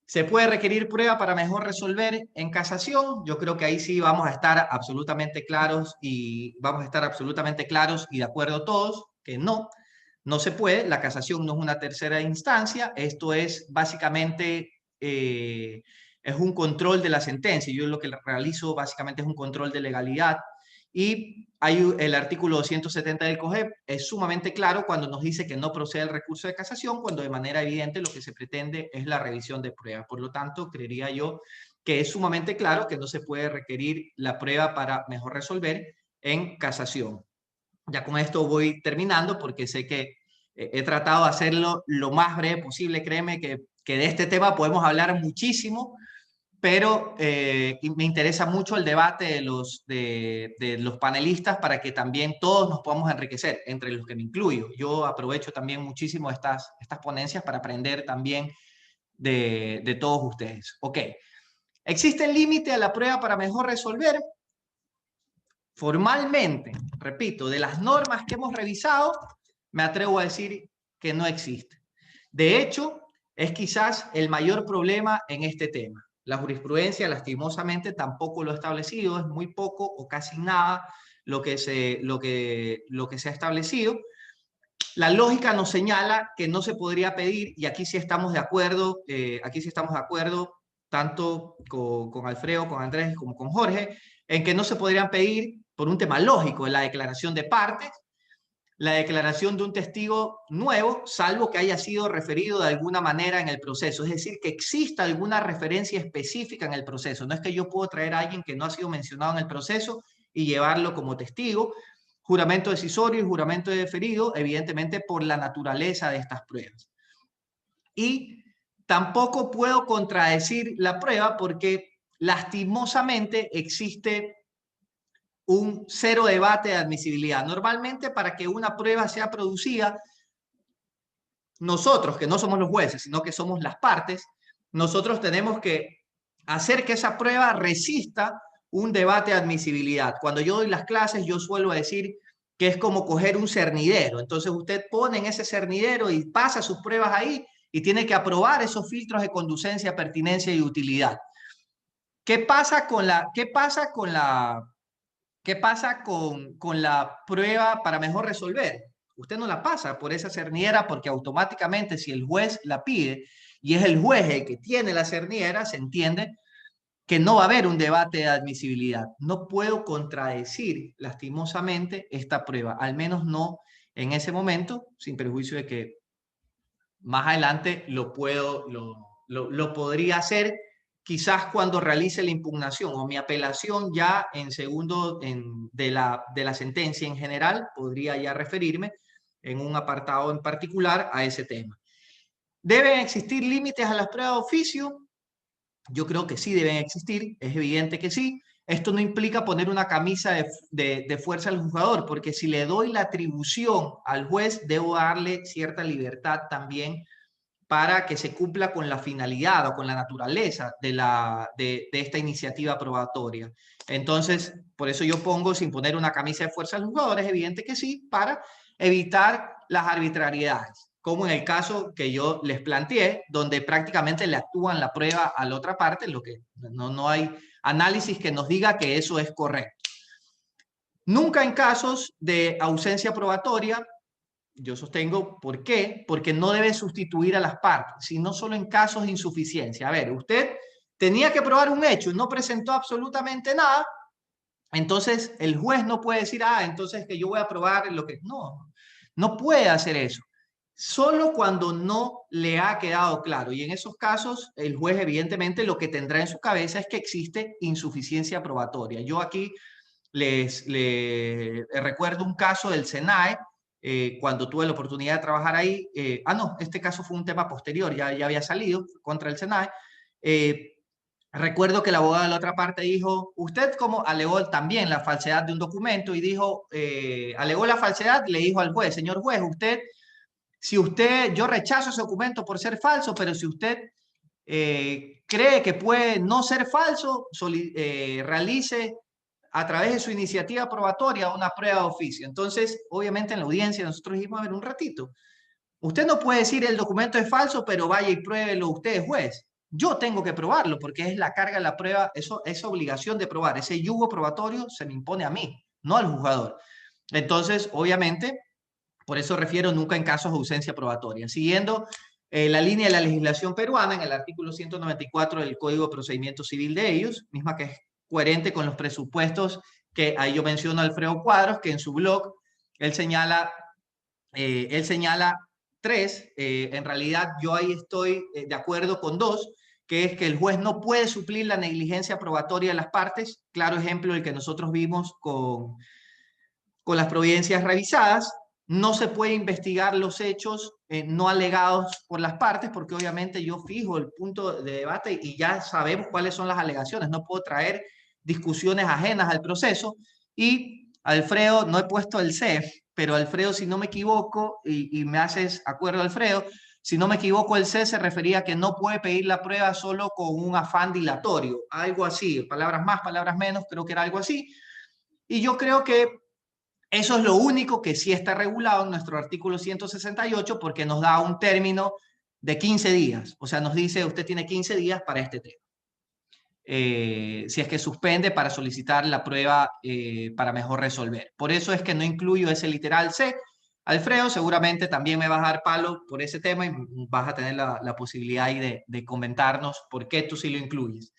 ¿Se puede requerir prueba para mejor resolver en casación? Yo creo que ahí sí vamos a estar absolutamente claros y de acuerdo todos que no se puede. La casación no es una tercera instancia. Esto es básicamente es un control de la sentencia. Yo lo que realizo básicamente es un control de legalidad. Y hay el artículo 270 del COGEP, es sumamente claro cuando nos dice que no procede el recurso de casación, cuando de manera evidente lo que se pretende es la revisión de pruebas. Por lo tanto, creería yo que es sumamente claro que no se puede requerir la prueba para mejor resolver en casación. Ya con esto voy terminando porque sé que he tratado de hacerlo lo más breve posible. Créeme que de este tema podemos hablar muchísimo, pero me interesa mucho el debate de los panelistas para que también todos nos podamos enriquecer, entre los que me incluyo. Yo aprovecho también muchísimo estas ponencias para aprender también de todos ustedes. Ok. ¿Existe el límite a la prueba para mejor resolver? Formalmente, repito, de las normas que hemos revisado, me atrevo a decir que no existe. De hecho, es quizás el mayor problema en este tema. La jurisprudencia, lastimosamente, tampoco lo ha establecido, es muy poco o casi nada lo que se ha establecido. La lógica nos señala que no se podría pedir, y aquí sí estamos de acuerdo, tanto con Alfredo, con Andrés como con Jorge, en que no se podrían pedir por un tema lógico, la declaración de partes, la declaración de un testigo nuevo, salvo que haya sido referido de alguna manera en el proceso. Es decir, que exista alguna referencia específica en el proceso. No es que yo puedo traer a alguien que no ha sido mencionado en el proceso y llevarlo como testigo. Juramento decisorio y juramento de deferido, evidentemente por la naturaleza de estas pruebas. Y tampoco puedo contradecir la prueba porque lastimosamente existe un cero debate de admisibilidad. Normalmente, para que una prueba sea producida, nosotros, que no somos los jueces, sino que somos las partes, nosotros tenemos que hacer que esa prueba resista un debate de admisibilidad. Cuando yo doy las clases, yo suelo decir que es como coger un cernidero. Entonces usted pone en ese cernidero y pasa sus pruebas ahí y tiene que aprobar esos filtros de conducencia, pertinencia y utilidad. ¿Qué pasa con la prueba para mejor resolver? Usted no la pasa por esa cerniera porque automáticamente si el juez la pide y es el juez el que tiene la cerniera, se entiende que no va a haber un debate de admisibilidad. No puedo contradecir lastimosamente esta prueba, al menos no en ese momento, sin perjuicio de que más adelante lo podría hacer, quizás cuando realice la impugnación o mi apelación ya en segundo de la sentencia en general, podría ya referirme en un apartado en particular a ese tema. ¿Deben existir límites a las pruebas de oficio? Yo creo que sí deben existir, es evidente que sí. Esto no implica poner una camisa de fuerza al juzgador, porque si le doy la atribución al juez, debo darle cierta libertad también para que se cumpla con la finalidad o con la naturaleza de esta iniciativa probatoria. Entonces, por eso yo pongo sin poner una camisa de fuerza al jugador, es evidente que sí, para evitar las arbitrariedades, como en el caso que yo les planteé, donde prácticamente le actúan la prueba a la otra parte, lo que no hay análisis que nos diga que eso es correcto. Nunca en casos de ausencia probatoria. Yo sostengo, ¿por qué? Porque no debe sustituir a las partes, sino solo en casos de insuficiencia. A ver, usted tenía que probar un hecho y no presentó absolutamente nada, entonces el juez no puede decir, entonces que yo voy a probar lo que... No puede hacer eso. Solo cuando no le ha quedado claro. Y en esos casos, el juez evidentemente lo que tendrá en su cabeza es que existe insuficiencia probatoria. Yo aquí les recuerdo un caso del SENAE, cuando tuve la oportunidad de trabajar ahí, este caso fue un tema posterior, ya había salido contra el SENAE. Recuerdo que el abogado de la otra parte dijo, usted como alegó también la falsedad de un documento y dijo, alegó la falsedad, le dijo al juez, señor juez, yo rechazo ese documento por ser falso, pero si usted cree que puede no ser falso, realice a través de su iniciativa probatoria una prueba de oficio. Entonces, obviamente en la audiencia nosotros dijimos, a ver, un ratito, usted no puede decir el documento es falso, pero vaya y pruébelo usted, juez. Yo tengo que probarlo porque es la carga de la prueba, esa obligación de probar, ese yugo probatorio se me impone a mí, no al juzgador. Entonces, obviamente, por eso refiero nunca en casos de ausencia probatoria. Siguiendo la línea de la legislación peruana, en el artículo 194 del Código de Procedimiento Civil de ellos, misma que es coherente con los presupuestos que ahí yo menciono a Alfredo Cuadros, que en su blog él señala 3, en realidad yo ahí estoy de acuerdo con 2, que es que el juez no puede suplir la negligencia probatoria de las partes, claro ejemplo el que nosotros vimos con las providencias revisadas. No se puede investigar los hechos no alegados por las partes, porque obviamente yo fijo el punto de debate y ya sabemos cuáles son las alegaciones. No puedo traer discusiones ajenas al proceso. Y Alfredo, no he puesto el C, pero Alfredo, si no me equivoco, y me haces acuerdo, Alfredo, si no me equivoco, el C se refería a que no puede pedir la prueba solo con un afán dilatorio, algo así, palabras más, palabras menos, creo que era algo así. Y yo creo que eso es lo único que sí está regulado en nuestro artículo 168 porque nos da un término de 15 días. O sea, nos dice usted tiene 15 días para este tema. Si es que suspende para solicitar la prueba para mejor resolver. Por eso es que no incluyo ese literal C. Alfredo, seguramente también me vas a dar palo por ese tema y vas a tener la posibilidad ahí de comentarnos por qué tú sí lo incluyes.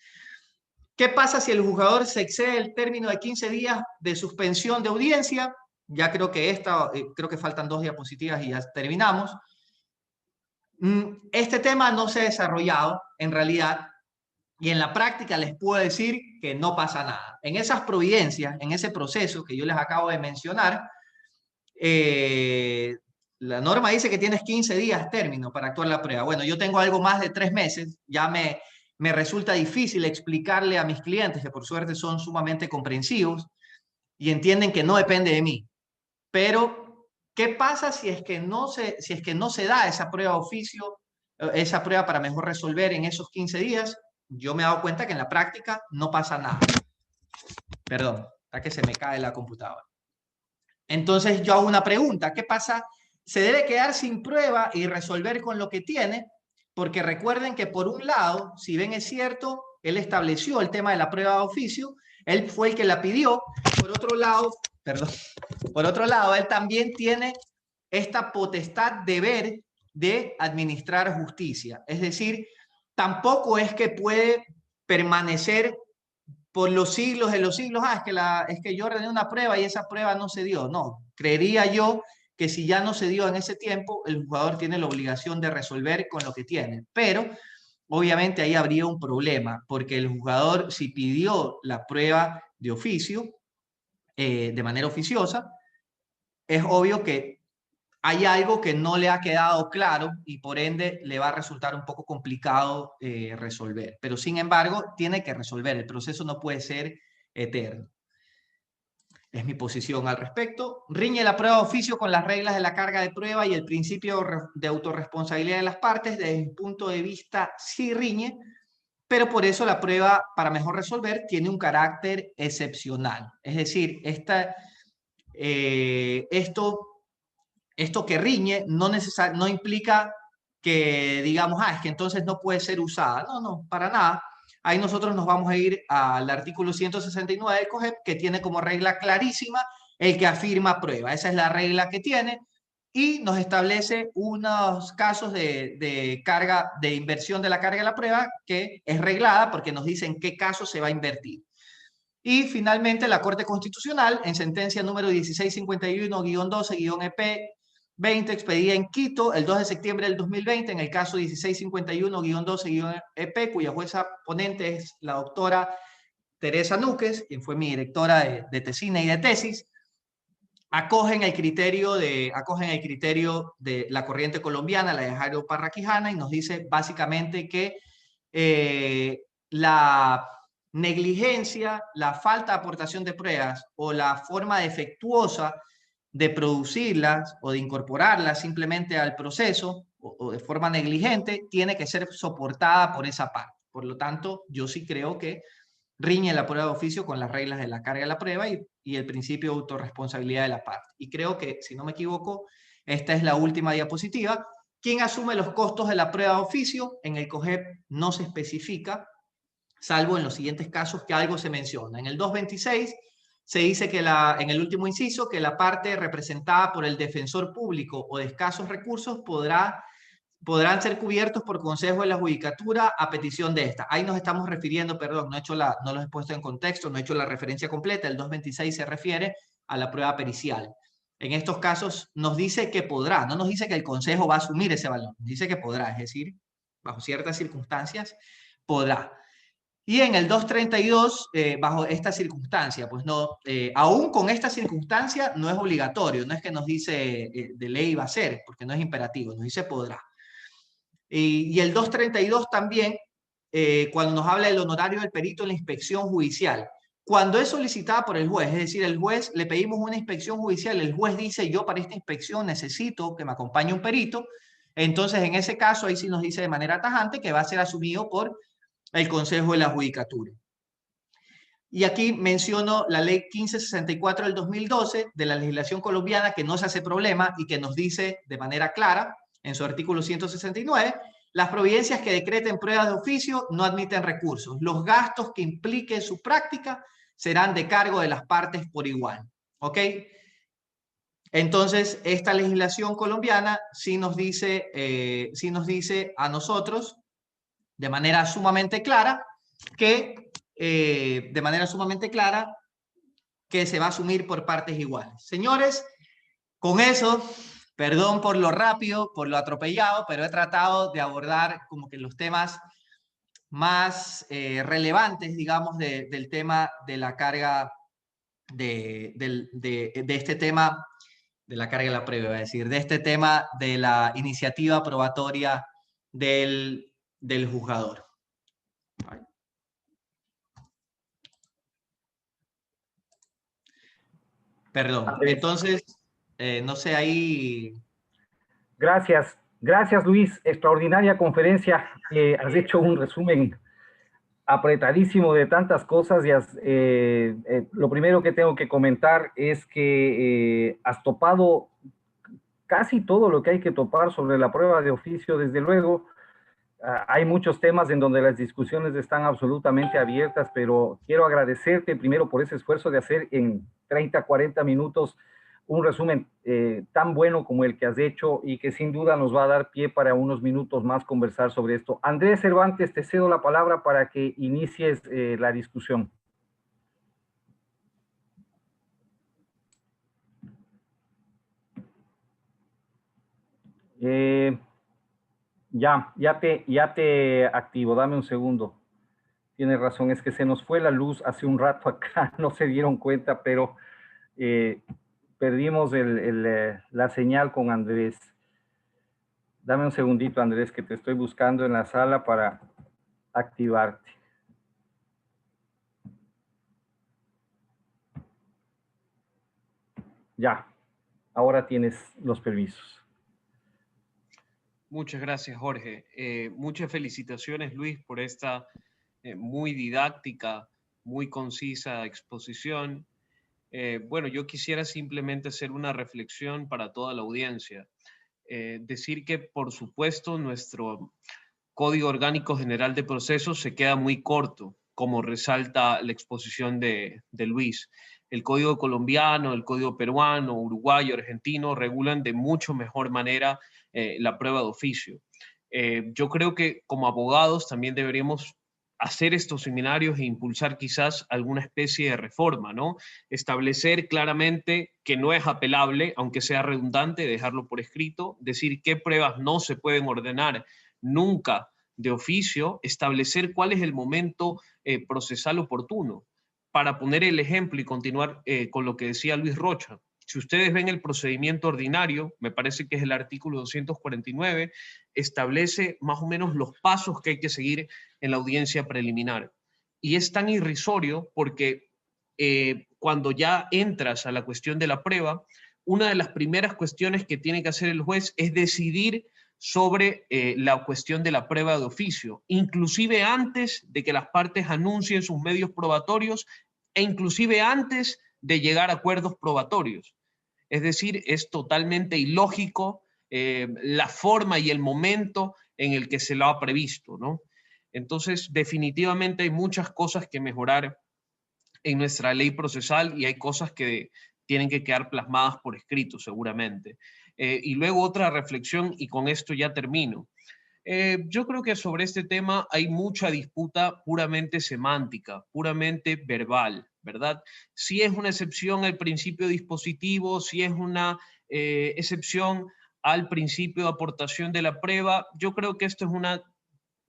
¿Qué pasa si el juzgador se excede el término de 15 días de suspensión de audiencia? Ya creo que creo que faltan 2 diapositivas y ya terminamos. Este tema no se ha desarrollado en realidad y en la práctica les puedo decir que no pasa nada. En esas providencias, en ese proceso que yo les acabo de mencionar, la norma dice que tienes 15 días término para actuar la prueba. Bueno, yo tengo algo más de 3 meses, ya me resulta difícil explicarle a mis clientes, que por suerte son sumamente comprensivos y entienden que no depende de mí. Pero, ¿qué pasa si es que no se da esa prueba de oficio, esa prueba para mejor resolver en esos 15 días? Yo me he dado cuenta que en la práctica no pasa nada. Perdón, hasta que se me cae la computadora. Entonces yo hago una pregunta, ¿qué pasa? ¿Se debe quedar sin prueba y resolver con lo que tiene? Porque recuerden que por un lado, si bien es cierto, él estableció el tema de la prueba de oficio, él fue el que la pidió. Por otro lado, él también tiene esta potestad de ver de administrar justicia. Es decir, tampoco es que puede permanecer por los siglos de los siglos. Es que yo ordené una prueba y esa prueba no se dio. No, creería yo que si ya no se dio en ese tiempo, el jugador tiene la obligación de resolver con lo que tiene. Pero obviamente ahí habría un problema, porque el jugador, si pidió la prueba de oficio, de manera oficiosa, es obvio que hay algo que no le ha quedado claro y por ende le va a resultar un poco complicado resolver. Pero sin embargo, tiene que resolver. El proceso no puede ser eterno. Es mi posición al respecto. Riñe la prueba de oficio con las reglas de la carga de prueba y el principio de autorresponsabilidad de las partes. Desde mi punto de vista, sí riñe, pero por eso la prueba, para mejor resolver, tiene un carácter excepcional. Es decir, esto que riñe no implica que digamos, es que entonces no puede ser usada. No, no, para nada. Ahí nosotros nos vamos a ir al artículo 169 del COGEP, que tiene como regla clarísima el que afirma prueba. Esa es la regla que tiene y nos establece unos casos de carga, de inversión de la carga de la prueba, que es reglada porque nos dice en qué caso se va a invertir. Y finalmente la Corte Constitucional, en sentencia número 1651-12-EP 20, expedida en Quito el 2 de septiembre del 2020, en el caso 1651-12-EP, cuya jueza ponente es la doctora Teresa Núquez, quien fue mi directora de tesina y de tesis, acogen el criterio de la corriente colombiana, la de Jairo Parra Quijana, y nos dice básicamente que la negligencia, la falta de aportación de pruebas o la forma defectuosa de producirlas o de incorporarlas simplemente al proceso o de forma negligente tiene que ser soportada por esa parte. Por lo tanto, yo sí creo que riñe la prueba de oficio con las reglas de la carga de la prueba y el principio de autorresponsabilidad de la parte. Y creo que, si no me equivoco, esta es la última diapositiva. ¿Quién asume los costos de la prueba de oficio? En el COGEP no se especifica, salvo en los siguientes casos que algo se menciona. En el 226 se dice que en el último inciso que la parte representada por el defensor público o de escasos recursos podrán ser cubiertos por consejo de la judicatura a petición de esta. Ahí nos estamos refiriendo, perdón, no los he puesto en contexto, no he hecho la referencia completa. El 226 se refiere a la prueba pericial. En estos casos nos dice que podrá, no nos dice que el consejo va a asumir ese valor, nos dice que podrá, es decir, bajo ciertas circunstancias podrá. Y en el 232, bajo esta circunstancia, pues no, aún con esta circunstancia no es obligatorio, no es que nos dice de ley va a ser, porque no es imperativo, nos dice podrá. Y el 232 también, cuando nos habla del honorario del perito en la inspección judicial, cuando es solicitada por el juez, es decir, el juez, le pedimos una inspección judicial, el juez dice, yo para esta inspección necesito que me acompañe un perito, entonces en ese caso ahí sí nos dice de manera tajante que va a ser asumido por el Consejo de la Judicatura. Y aquí menciono la ley 1564 del 2012 de la legislación colombiana, que no se hace problema y que nos dice de manera clara en su artículo 169, las providencias que decreten pruebas de oficio no admiten recursos. Los gastos que impliquen su práctica serán de cargo de las partes por igual. ¿Ok? Entonces, esta legislación colombiana sí nos dice a nosotros de manera sumamente clara que se va a asumir por partes iguales. Señores, con eso, perdón por lo rápido, por lo atropellado, pero he tratado de abordar como que los temas más relevantes, digamos, del tema de la carga, de este tema de la carga de la prueba, es decir, de este tema de la iniciativa probatoria del juzgador. Perdón, entonces, no sé, ahí... Gracias, gracias Luis, extraordinaria conferencia, has hecho un resumen apretadísimo de tantas cosas y lo primero que tengo que comentar es que has topado casi todo lo que hay que topar sobre la prueba de oficio, desde luego. hay muchos temas en donde las discusiones están absolutamente abiertas, pero quiero agradecerte primero por ese esfuerzo de hacer en 30, 40 minutos un resumen tan bueno como el que has hecho y que sin duda nos va a dar pie para unos minutos más conversar sobre esto. Andrés Cervantes, te cedo la palabra para que inicies la discusión. Ya te activo, dame un segundo. Tienes razón, es que se nos fue la luz hace un rato acá, no se dieron cuenta, pero perdimos la señal con Andrés. Dame un segundito, Andrés, que te estoy buscando en la sala para activarte. Ya, ahora tienes los permisos. Muchas gracias, Jorge. Muchas felicitaciones, Luis, por esta muy didáctica, muy concisa exposición. Bueno, yo quisiera simplemente hacer una reflexión para toda la audiencia. Decir que, por supuesto, nuestro Código Orgánico General de Procesos se queda muy corto, como resalta la exposición de Luis. El Código colombiano, el Código peruano, uruguayo, argentino regulan de mucho mejor manera la prueba de oficio. Yo creo que como abogados también deberíamos hacer estos seminarios e impulsar quizás alguna especie de reforma, ¿no? Establecer claramente que no es apelable, aunque sea redundante, dejarlo por escrito, decir qué pruebas no se pueden ordenar nunca de oficio, establecer cuál es el momento procesal oportuno. Para poner el ejemplo y continuar con lo que decía Luis Rocha, si ustedes ven el procedimiento ordinario, me parece que es el artículo 249, establece más o menos los pasos que hay que seguir en la audiencia preliminar. Y es tan irrisorio porque cuando ya entras a la cuestión de la prueba, una de las primeras cuestiones que tiene que hacer el juez es decidir sobre la cuestión de la prueba de oficio, inclusive antes de que las partes anuncien sus medios probatorios e inclusive antes de llegar a acuerdos probatorios. Es decir, es totalmente ilógico la forma y el momento en el que se lo ha previsto, ¿no? Entonces, definitivamente hay muchas cosas que mejorar en nuestra ley procesal y hay cosas que tienen que quedar plasmadas por escrito, seguramente. Y luego otra reflexión, y con esto ya termino. Yo creo que sobre este tema hay mucha disputa puramente semántica, puramente verbal, ¿verdad? Si es una excepción al principio dispositivo, si es una excepción al principio de aportación de la prueba, yo creo que esto es una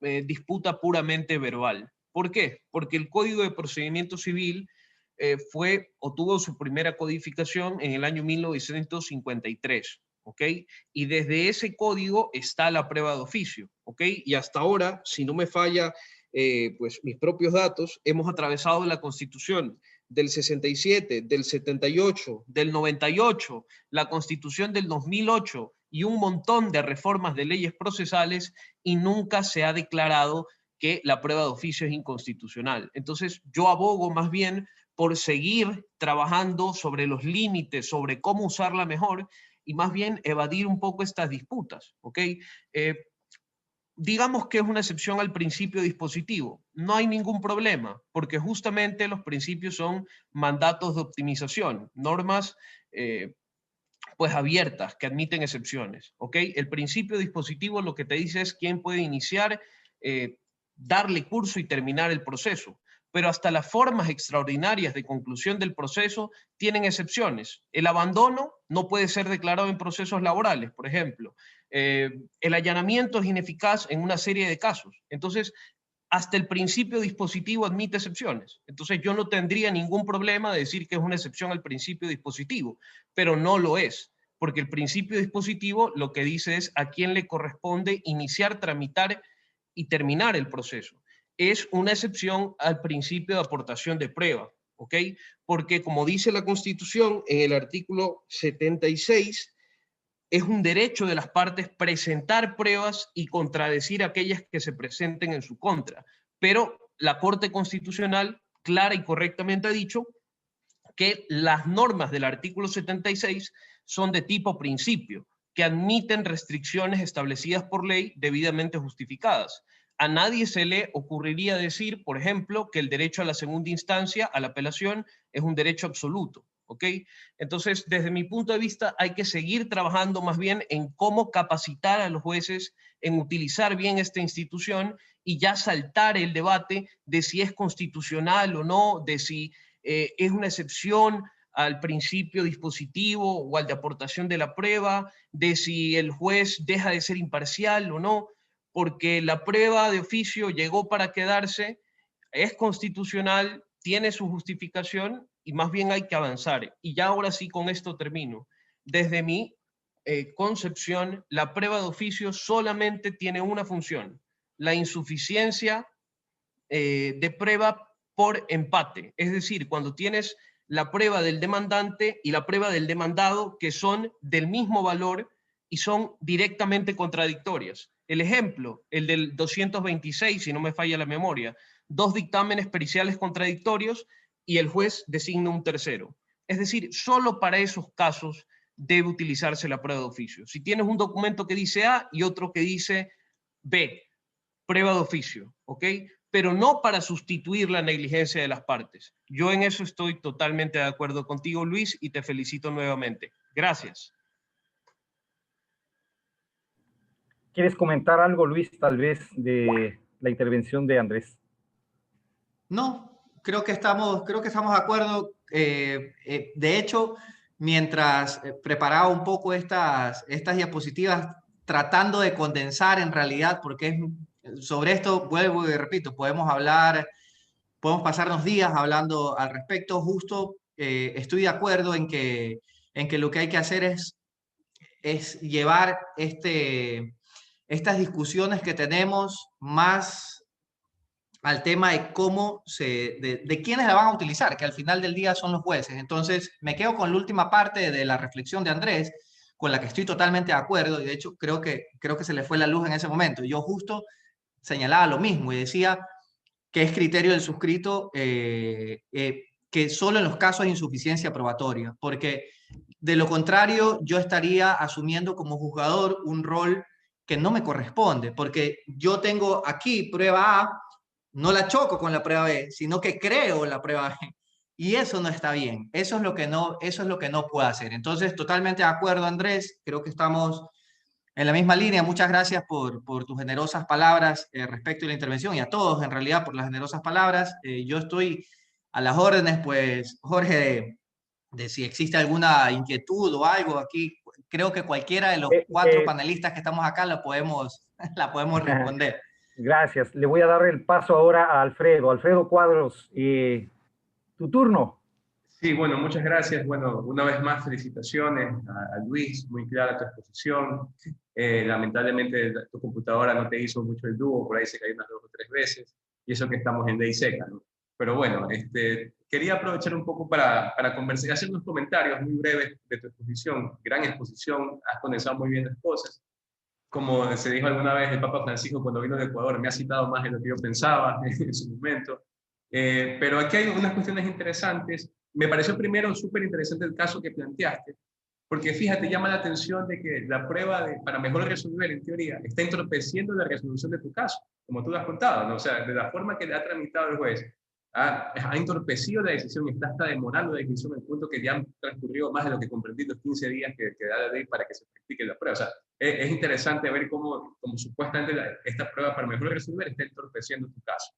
disputa puramente verbal. ¿Por qué? Porque el Código de Procedimiento Civil tuvo su primera codificación en el año 1953. ¿Ok? Y desde ese código está la prueba de oficio, ¿ok? Y hasta ahora, si no me falla pues mis propios datos, hemos atravesado la Constitución del 67, del 78, del 98, la Constitución del 2008 y un montón de reformas de leyes procesales y nunca se ha declarado que la prueba de oficio es inconstitucional. Entonces, yo abogo más bien por seguir trabajando sobre los límites, sobre cómo usarla mejor, y más bien evadir un poco estas disputas, ¿ok? Digamos que es una excepción al principio dispositivo. No hay ningún problema, porque justamente los principios son mandatos de optimización, normas pues abiertas que admiten excepciones, ¿ok? El principio dispositivo lo que te dice es quién puede iniciar, darle curso y terminar el proceso. Pero hasta las formas extraordinarias de conclusión del proceso tienen excepciones. El abandono no puede ser declarado en procesos laborales, por ejemplo. El allanamiento es ineficaz en una serie de casos. Entonces, hasta el principio dispositivo admite excepciones. Entonces, yo no tendría ningún problema de decir que es una excepción al principio dispositivo, pero no lo es, porque el principio dispositivo lo que dice es a quién le corresponde iniciar, tramitar y terminar el proceso. Es una excepción al principio de aportación de prueba, ¿ok? Porque como dice la Constitución en el artículo 76, es un derecho de las partes presentar pruebas y contradecir aquellas que se presenten en su contra. Pero la Corte Constitucional clara y correctamente ha dicho que las normas del artículo 76 son de tipo principio, que admiten restricciones establecidas por ley debidamente justificadas. A nadie se le ocurriría decir, por ejemplo, que el derecho a la segunda instancia, a la apelación, es un derecho absoluto, ¿ok? Entonces, desde mi punto de vista, hay que seguir trabajando más bien en cómo capacitar a los jueces, en utilizar bien esta institución y ya saltar el debate de si es constitucional o no, de si es una excepción al principio dispositivo o al de aportación de la prueba, de si el juez deja de ser imparcial o no, porque la prueba de oficio llegó para quedarse, es constitucional, tiene su justificación y más bien hay que avanzar. Y ya ahora sí con esto termino. Desde mi concepción, la prueba de oficio solamente tiene una función, la insuficiencia de prueba por empate. Es decir, cuando tienes la prueba del demandante y la prueba del demandado que son del mismo valor y son directamente contradictorias. El ejemplo, el del 226, si no me falla la memoria, 2 dictámenes periciales contradictorios y el juez designa un tercero. Es decir, solo para esos casos debe utilizarse la prueba de oficio. Si tienes un documento que dice A y otro que dice B, prueba de oficio, ¿ok? Pero no para sustituir la negligencia de las partes. Yo en eso estoy totalmente de acuerdo contigo, Luis, y te felicito nuevamente. Gracias. ¿Quieres comentar algo, Luis, tal vez de la intervención de Andrés? No, creo que estamos de acuerdo. De hecho, mientras preparaba un poco estas diapositivas, tratando de condensar en realidad, porque sobre esto, vuelvo y repito, podemos pasarnos días hablando al respecto. Justo estoy de acuerdo en que lo que hay que hacer es llevar estas discusiones que tenemos más al tema de de quiénes la van a utilizar, que al final del día son los jueces. Entonces, me quedo con la última parte de la reflexión de Andrés, con la que estoy totalmente de acuerdo, y de hecho creo que se le fue la luz en ese momento. Yo justo señalaba lo mismo y decía que es criterio del suscrito que solo en los casos de insuficiencia probatoria, porque de lo contrario yo estaría asumiendo como juzgador un rol que no me corresponde, porque yo tengo aquí prueba A, no la choco con la prueba B, sino que creo la prueba B. Y eso no está bien. Eso es lo que no puedo hacer. Entonces, totalmente de acuerdo, Andrés. Creo que estamos en la misma línea. Muchas gracias por tus generosas palabras respecto a la intervención y a todos, en realidad, por las generosas palabras. Yo estoy a las órdenes, pues, Jorge, de si existe alguna inquietud o algo aquí. Creo que cualquiera de los 4 panelistas que estamos acá la podemos responder. Gracias. Le voy a dar el paso ahora a Alfredo. Alfredo Cuadros, tu turno. Sí, bueno, muchas gracias. Bueno, una vez más, felicitaciones a Luis, muy clara tu exposición. Lamentablemente tu computadora no te hizo mucho el dúo, por ahí se cayó unas 2 o 3 veces, y eso que estamos en ley seca, ¿no? Pero bueno, quería aprovechar un poco para conversar, hacer unos comentarios muy breves de tu exposición. Gran exposición, has condensado muy bien las cosas. Como se dijo alguna vez, el Papa Francisco cuando vino de Ecuador me ha citado más de lo que yo pensaba en su momento. Pero aquí hay unas cuestiones interesantes. Me pareció primero súper interesante el caso que planteaste, porque fíjate, llama la atención de que la prueba para mejor resolver, en teoría, está entorpeciendo la resolución de tu caso, como tú lo has contado, ¿no? O sea, de la forma que le ha tramitado el juez, ha entorpecido la decisión, está hasta demorando la decisión al punto que ya han transcurrido más de lo que comprendí los 15 días que da la ley para que se practique la prueba. O sea, es interesante ver cómo supuestamente esta prueba para mejor resolver está entorpeciendo tu caso.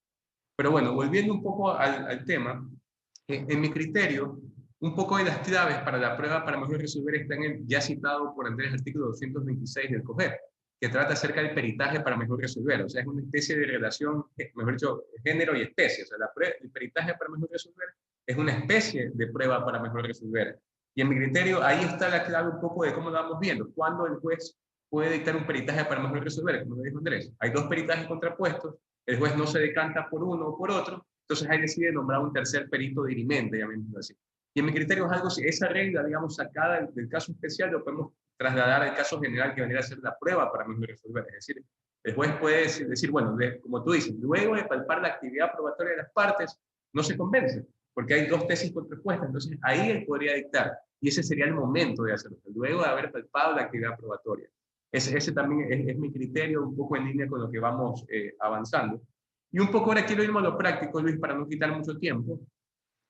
Pero bueno, volviendo un poco al tema, en mi criterio, un poco de las claves para la prueba para mejor resolver están en el ya citado por Andrés artículo 226 del COGEP, que trata acerca del peritaje para mejor resolver. O sea, es una especie de relación, mejor dicho, género y especie. O sea, el peritaje para mejor resolver es una especie de prueba para mejor resolver. Y en mi criterio, ahí está la clave un poco de cómo lo vamos viendo. Cuando el juez puede dictar un peritaje para mejor resolver, como lo dijo Andrés. Hay 2 peritajes contrapuestos, el juez no se decanta por uno o por otro, entonces ahí decide nombrar un tercer perito dirimente, llamémoslo así. Y en mi criterio es algo, si esa regla, digamos, sacada del caso especial, lo podemos trasladar al caso general que vendría a ser la prueba para mejor resolver. Es decir, el juez puede decir, bueno, como tú dices, luego de palpar la actividad probatoria de las partes, no se convence, porque hay 2 tesis contrapuestas, entonces ahí él podría dictar y ese sería el momento de hacerlo, luego de haber palpado la actividad probatoria. Ese también es mi criterio, un poco en línea con lo que vamos avanzando. Y un poco ahora quiero irme a lo práctico, Luis, para no quitar mucho tiempo.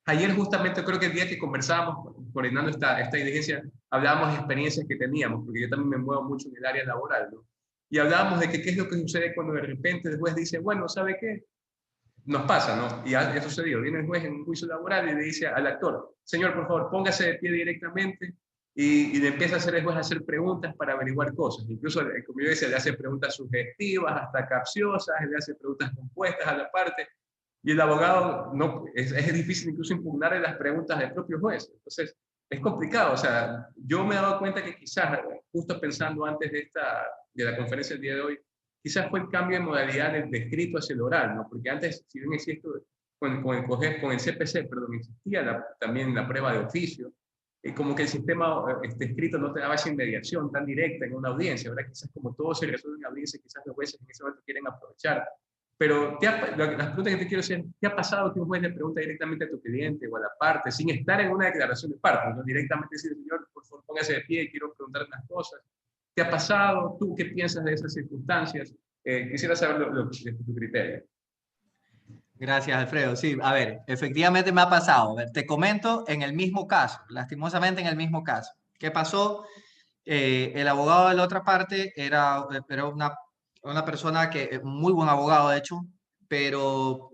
Ayer justamente, creo que el día que conversábamos, coordinando esta diligencia, hablábamos de experiencias que teníamos, porque yo también me muevo mucho en el área laboral, ¿no? Y hablábamos de que qué es lo que sucede cuando de repente el juez dice, bueno, ¿sabe qué? Nos pasa, ¿no? Y ha sucedido. Viene el juez en un juicio laboral y le dice al actor, señor, por favor, póngase de pie directamente, y le empieza a hacer el juez a hacer preguntas para averiguar cosas. Incluso, como yo decía, le hace preguntas sugestivas, hasta capciosas, le hace preguntas compuestas a la parte, y el abogado no, es difícil incluso impugnarle las preguntas del propio juez. Entonces, es complicado. O sea, yo me he dado cuenta que quizás, justo pensando antes de la conferencia del día de hoy, quizás fue el cambio de modalidad del escrito hacia el oral, ¿no? Porque antes, si bien existe con el CPC, perdón, existía también la prueba de oficio, como que el sistema escrito no te daba esa inmediación tan directa en una audiencia, ¿verdad? Quizás como todo se resuelve en audiencia, quizás los jueces en ese momento quieren aprovechar. Pero las preguntas que te quiero hacer, ¿te ha pasado que un juez le pregunta directamente a tu cliente o a la parte, sin estar en una declaración de parte, ¿no? Directamente decir, señor, por favor, póngase de pie, quiero preguntar unas cosas? ¿Te ha pasado? ¿Tú qué piensas de esas circunstancias? Quisiera saber tu criterio. Gracias, Alfredo. Sí, a ver, efectivamente me ha pasado. A ver, te comento en el mismo caso, lastimosamente en el mismo caso. ¿Qué pasó? El abogado de la otra parte era una persona que, muy buen abogado de hecho, pero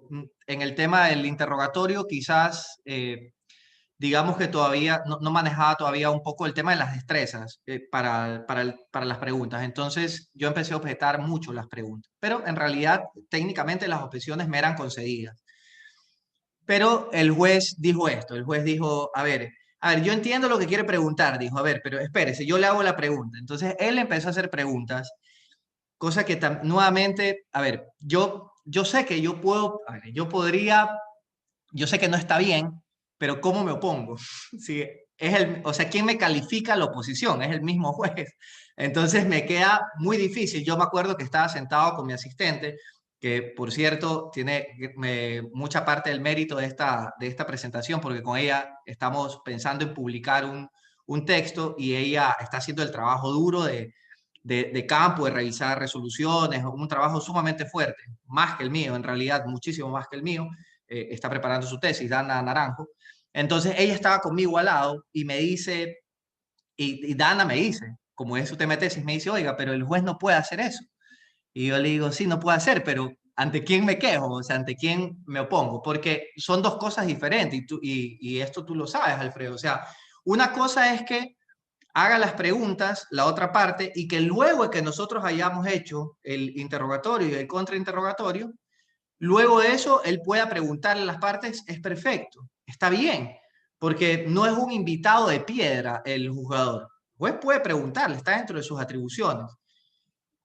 en el tema del interrogatorio quizás, digamos que todavía no manejaba todavía un poco el tema de las destrezas para las preguntas. Entonces yo empecé a objetar mucho las preguntas, pero en realidad técnicamente las objeciones me eran concedidas. Pero el juez dijo esto, el juez dijo, a ver, yo entiendo lo que quiere preguntar, dijo, a ver, pero espérese, yo le hago la pregunta. Entonces él empezó a hacer preguntas, cosa que nuevamente, a ver, yo sé que yo puedo, a ver, yo sé que no está bien, pero ¿cómo me opongo? Sí, o sea, ¿quién me califica la oposición? Es el mismo juez. Entonces me queda muy difícil. Yo me acuerdo que estaba sentado con mi asistente, que por cierto tiene mucha parte del mérito de esta presentación, porque con ella estamos pensando en publicar un texto y ella está haciendo el trabajo duro de campo, de revisar resoluciones, un trabajo sumamente fuerte, más que el mío, en realidad, muchísimo más que el mío. Está preparando su tesis, Dana Naranjo. Entonces ella estaba conmigo al lado y me dice, y Dana me dice, como es su tema de tesis, me dice, oiga, pero el juez no puede hacer eso. Y yo le digo, sí, no puede hacer, pero ¿ante quién me quejo? O sea, ¿ante quién me opongo? Porque son dos cosas diferentes y esto tú lo sabes, Alfredo. O sea, una cosa es que haga las preguntas, la otra parte, y que luego de que nosotros hayamos hecho el interrogatorio y el contrainterrogatorio, luego de eso, él pueda preguntarle a las partes, es perfecto, está bien, porque no es un invitado de piedra el juzgador. El juez puede preguntarle, está dentro de sus atribuciones.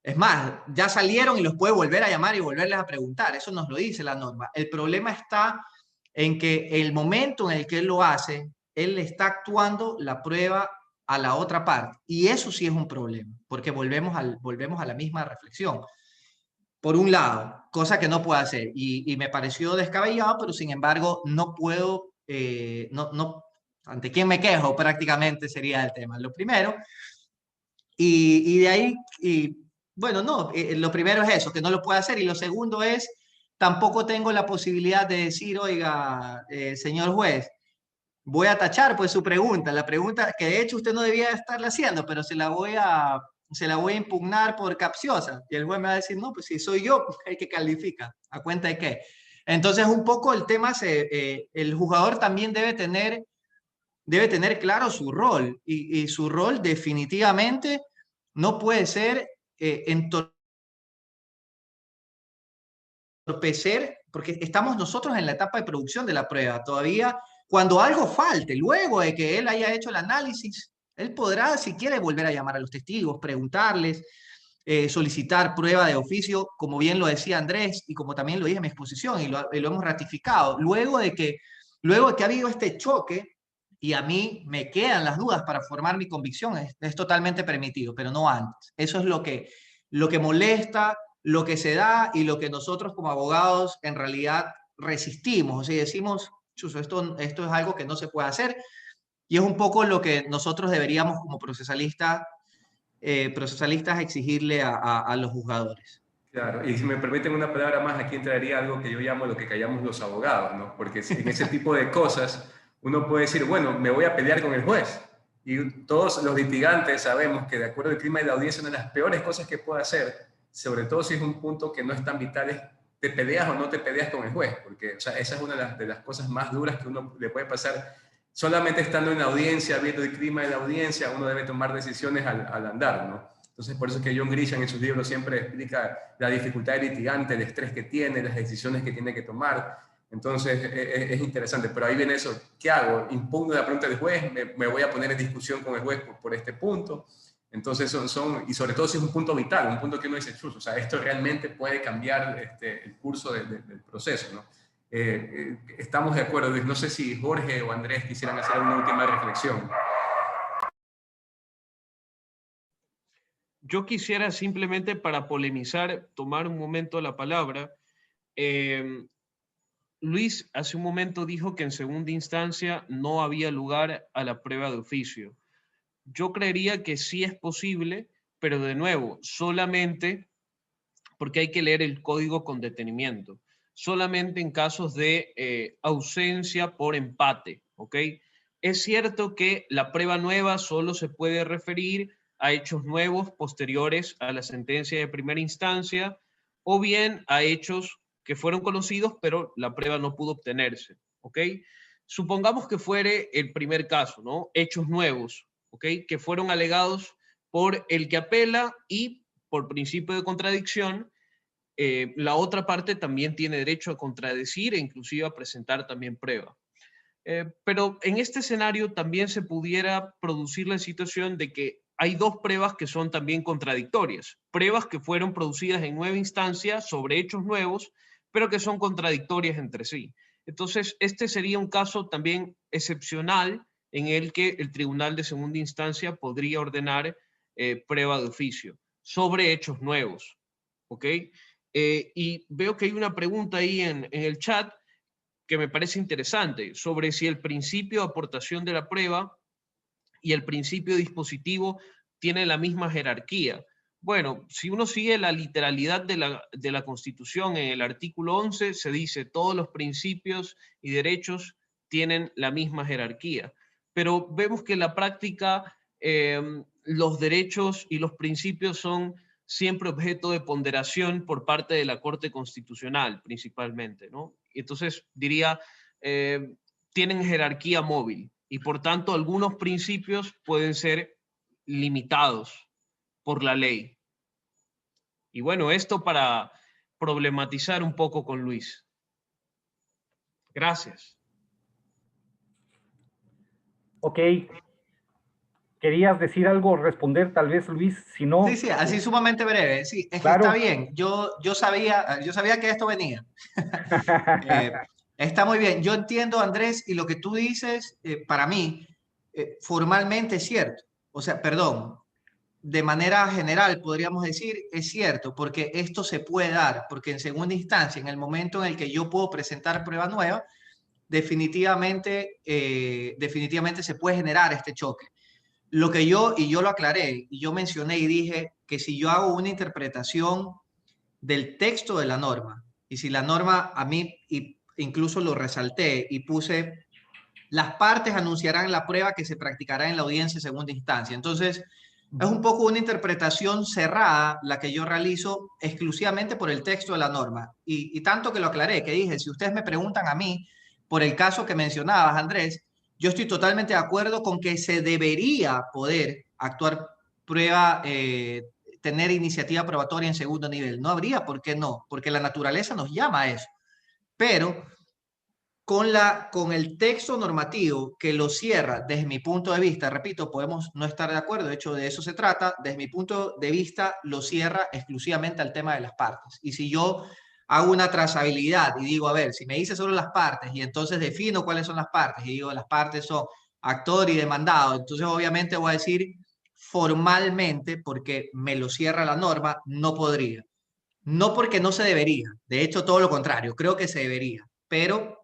Es más, ya salieron y los puede volver a llamar y volverles a preguntar, eso nos lo dice la norma. El problema está en que el momento en el que él lo hace, él le está actuando la prueba a la otra parte, y eso sí es un problema, porque volvemos a la misma reflexión. Por un lado, cosa que no puedo hacer, y me pareció descabellado, pero sin embargo no puedo, ante quién me quejo prácticamente sería el tema, lo primero, y de ahí, bueno, no, lo primero es eso, que no lo puedo hacer, y lo segundo es, tampoco tengo la posibilidad de decir, oiga, señor juez, voy a tachar pues su pregunta, la pregunta que de hecho usted no debía estarle haciendo, pero se la voy a impugnar por capciosa. Y el juez me va a decir, no, pues si soy yo el que califica, ¿a cuenta de qué? Entonces un poco el tema, el jugador también debe tener claro su rol, y su rol definitivamente no puede ser entorpecer, porque estamos nosotros en la etapa de producción de la prueba. Todavía, cuando algo falte, luego de que él haya hecho el análisis, él podrá, si quiere, volver a llamar a los testigos, preguntarles, solicitar prueba de oficio, como bien lo decía Andrés, y como también lo dije en mi exposición, y lo hemos ratificado. Luego de que ha habido este choque, y a mí me quedan las dudas para formar mi convicción, es totalmente permitido, pero no antes. Eso es lo que molesta, lo que se da y lo que nosotros como abogados en realidad resistimos. O sea, decimos, Chuso, esto es algo que no se puede hacer. Y es un poco lo que nosotros deberíamos como procesalistas exigirle a los juzgadores. Claro, y si me permiten una palabra más, aquí entraría algo que yo llamo lo que callamos los abogados, ¿no? Porque en ese tipo de cosas uno puede decir, bueno, me voy a pelear con el juez. Y todos los litigantes sabemos que de acuerdo al clima de la audiencia, una de las peores cosas que puede hacer, sobre todo si es un punto que no es tan vital, es te peleas o no te peleas con el juez, porque o sea, esa es una de las cosas más duras que uno le puede pasar. Solamente estando en la audiencia, viendo el clima de la audiencia, uno debe tomar decisiones al andar, ¿no? Entonces, por eso es que John Grisham en sus libros siempre explica la dificultad del litigante, el estrés que tiene, las decisiones que tiene que tomar. Entonces, es interesante. Pero ahí viene eso. ¿Qué hago? ¿Impugno la pregunta del juez? ¿Me voy a poner en discusión con el juez por este punto? Entonces, y sobre todo si es un punto vital, un punto que uno dice, chus, o sea, esto realmente puede cambiar el curso del proceso, ¿no? Estamos de acuerdo, Luis. No sé si Jorge o Andrés quisieran hacer una última reflexión. Yo quisiera simplemente, para polemizar, tomar un momento la palabra. Luis hace un momento dijo que en segunda instancia no había lugar a la prueba de oficio. Yo creería que sí es posible, pero de nuevo, solamente porque hay que leer el código con detenimiento, solamente en casos de ausencia por empate, ¿ok? Es cierto que la prueba nueva solo se puede referir a hechos nuevos posteriores a la sentencia de primera instancia o bien a hechos que fueron conocidos pero la prueba no pudo obtenerse, ¿ok? Supongamos que fuere el primer caso, ¿no? Hechos nuevos, ¿ok? Que fueron alegados por el que apela y por principio de contradicción, la otra parte también tiene derecho a contradecir e inclusive a presentar también prueba. Pero en este escenario también se pudiera producir la situación de que hay dos pruebas que son también contradictorias, pruebas que fueron producidas en nueva instancia sobre hechos nuevos, pero que son contradictorias entre sí. Entonces, este sería un caso también excepcional en el que el tribunal de segunda instancia podría ordenar prueba de oficio sobre hechos nuevos, ¿ok? Y veo que hay una pregunta ahí en el chat que me parece interesante sobre si el principio de aportación de la prueba y el principio dispositivo tienen la misma jerarquía. Bueno, si uno sigue la literalidad de la Constitución, en el artículo 11 se dice todos los principios y derechos tienen la misma jerarquía. Pero vemos que en la práctica los derechos y los principios son siempre objeto de ponderación por parte de la Corte Constitucional, principalmente, ¿no? Entonces, diría, tienen jerarquía móvil y por tanto algunos principios pueden ser limitados por la ley. Y bueno, esto para problematizar un poco con Luis. Gracias. Ok. ¿Querías decir algo, responder tal vez, Luis? Si no... Sí, así sumamente breve. Sí, es claro. Que está bien. Yo sabía que esto venía. Está muy bien. Yo entiendo, Andrés, y lo que tú dices, para mí, formalmente es cierto. O sea, perdón, de manera general podríamos decir, es cierto, porque esto se puede dar, porque en segunda instancia, en el momento en el que yo puedo presentar prueba nueva, definitivamente se puede generar este choque. Lo que yo lo aclaré, y yo mencioné y dije que si yo hago una interpretación del texto de la norma, y si la norma a mí, incluso lo resalté y puse, las partes anunciarán la prueba que se practicará en la audiencia en segunda instancia. Entonces, es un poco una interpretación cerrada la que yo realizo exclusivamente por el texto de la norma. Y tanto que lo aclaré, que dije, si ustedes me preguntan a mí por el caso que mencionabas, Andrés, yo estoy totalmente de acuerdo con que se debería poder actuar prueba, tener iniciativa probatoria en segundo nivel. No habría por qué no, porque la naturaleza nos llama a eso. Pero con el texto normativo que lo cierra, desde mi punto de vista, repito, podemos no estar de acuerdo, de hecho de eso se trata, desde mi punto de vista lo cierra exclusivamente al tema de las partes. Y si yo hago una trazabilidad y digo, a ver, si me dice solo las partes y entonces defino cuáles son las partes y digo, las partes son actor y demandado, entonces obviamente voy a decir formalmente, porque me lo cierra la norma, no podría. No porque no se debería, de hecho todo lo contrario, creo que se debería, pero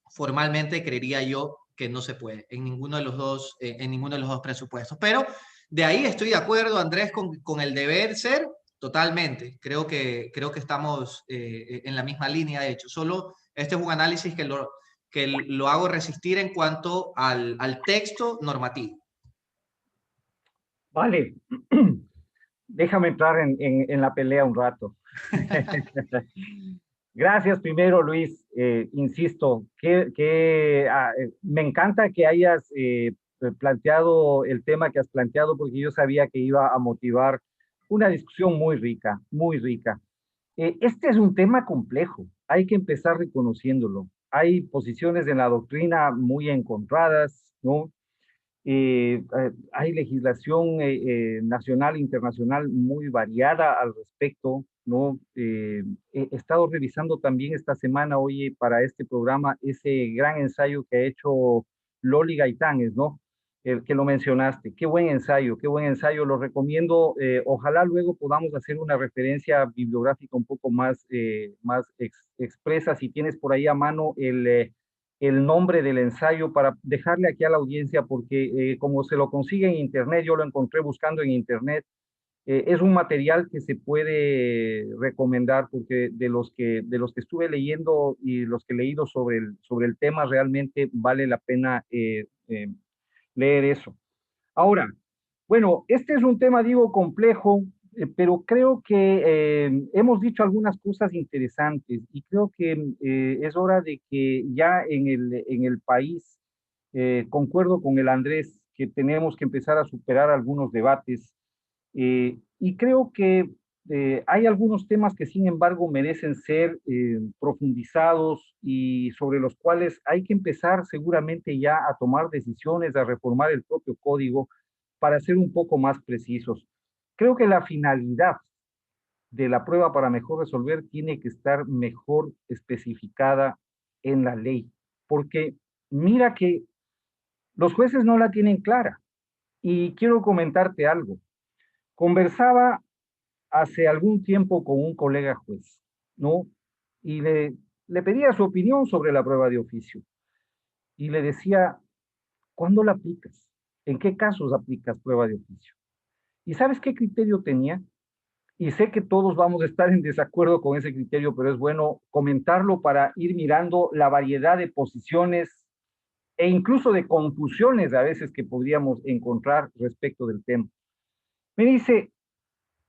formalmente creería yo que no se puede en ninguno de los dos presupuestos. Pero de ahí estoy de acuerdo, Andrés, con el deber ser totalmente. Creo que estamos en la misma línea, de hecho. Solo este es un análisis que lo hago resistir en cuanto al texto normativo. Vale, déjame entrar en la pelea un rato. Gracias primero, Luis. Insisto, me encanta que hayas planteado el tema que has planteado, porque yo sabía que iba a motivar una discusión muy rica, muy rica. Este es un tema complejo, hay que empezar reconociéndolo. Hay posiciones en la doctrina muy encontradas, ¿no? Hay legislación nacional e internacional muy variada al respecto, ¿no? He estado revisando también esta semana, oye, para este programa, ese gran ensayo que ha hecho Loli Gaitanes, ¿no? El que lo mencionaste. Qué buen ensayo, lo recomiendo. Ojalá luego podamos hacer una referencia bibliográfica un poco más, expresa. Si tienes por ahí a mano el nombre del ensayo para dejarle aquí a la audiencia, porque como se lo consigue en internet, yo lo encontré buscando en internet, es un material que se puede recomendar, porque de los que estuve leyendo y los que he leído sobre el tema, realmente vale la pena leer eso. Ahora, bueno, este es un tema, digo, complejo, pero creo que hemos dicho algunas cosas interesantes, y creo que es hora de que ya en el país, concuerdo con el Andrés, que tenemos que empezar a superar algunos debates, y creo que hay algunos temas que sin embargo merecen ser profundizados, y sobre los cuales hay que empezar seguramente ya a tomar decisiones, a reformar el propio código para ser un poco más precisos. Creo que la finalidad de la prueba para mejor resolver tiene que estar mejor especificada en la ley, porque mira que los jueces no la tienen clara. Y quiero comentarte algo. Conversaba hace algún tiempo con un colega juez, ¿no? Y le pedía su opinión sobre la prueba de oficio. Y le decía, ¿cuándo la aplicas? ¿En qué casos aplicas prueba de oficio? ¿Y sabes qué criterio tenía? Y sé que todos vamos a estar en desacuerdo con ese criterio, pero es bueno comentarlo para ir mirando la variedad de posiciones e incluso de confusiones a veces que podríamos encontrar respecto del tema. Me dice,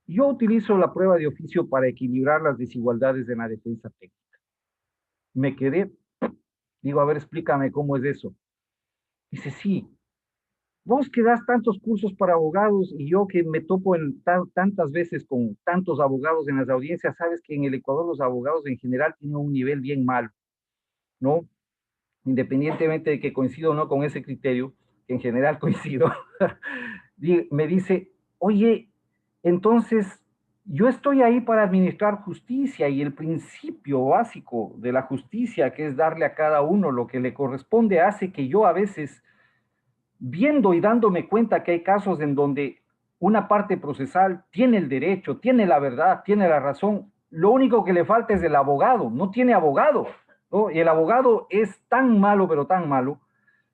yo utilizo la prueba de oficio para equilibrar las desigualdades en la defensa técnica. Me quedé, digo, a ver, explícame cómo es eso. Dice, sí, vos que das tantos cursos para abogados, y yo que me topo tantas veces con tantos abogados en las audiencias, sabes que en el Ecuador los abogados en general tienen un nivel bien malo, ¿no? Independientemente de que coincido o no con ese criterio, que en general coincido, me dice, oye, entonces yo estoy ahí para administrar justicia, y el principio básico de la justicia, que es darle a cada uno lo que le corresponde, hace que yo a veces, viendo y dándome cuenta que hay casos en donde una parte procesal tiene el derecho, tiene la verdad, tiene la razón, lo único que le falta es el abogado, no tiene abogado, ¿no? Y el abogado es tan malo, pero tan malo,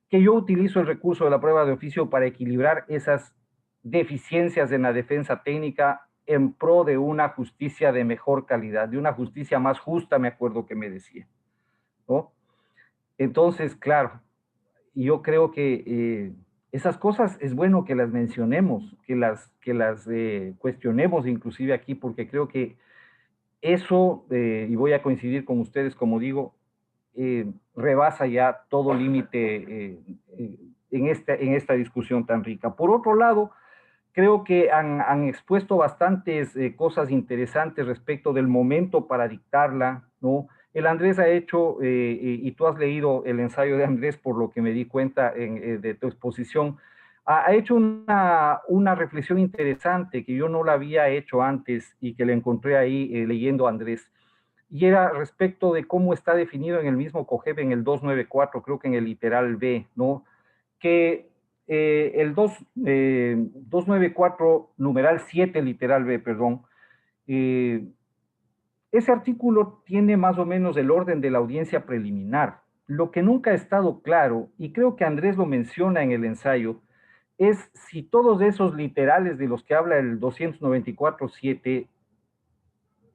que yo utilizo el recurso de la prueba de oficio para equilibrar esas deficiencias en la defensa técnica en pro de una justicia de mejor calidad, de una justicia más justa, me acuerdo que me decía, ¿no? Entonces, claro, yo creo que esas cosas es bueno que las mencionemos, que las cuestionemos inclusive aquí, porque creo que eso, y voy a coincidir con ustedes, como digo, rebasa ya todo límite en esta discusión tan rica. Por otro lado, creo que han expuesto bastantes cosas interesantes respecto del momento para dictarla, ¿no? El Andrés ha hecho, y tú has leído el ensayo de Andrés por lo que me di cuenta de tu exposición, ha hecho una reflexión interesante que yo no la había hecho antes y que le encontré ahí leyendo a Andrés. Y era respecto de cómo está definido en el mismo COGEB, en el 294, creo que en el literal B, ¿no? Que el 294, numeral 7, literal B, perdón, ese artículo tiene más o menos el orden de la audiencia preliminar, lo que nunca ha estado claro, y creo que Andrés lo menciona en el ensayo, es si todos esos literales de los que habla el 294.7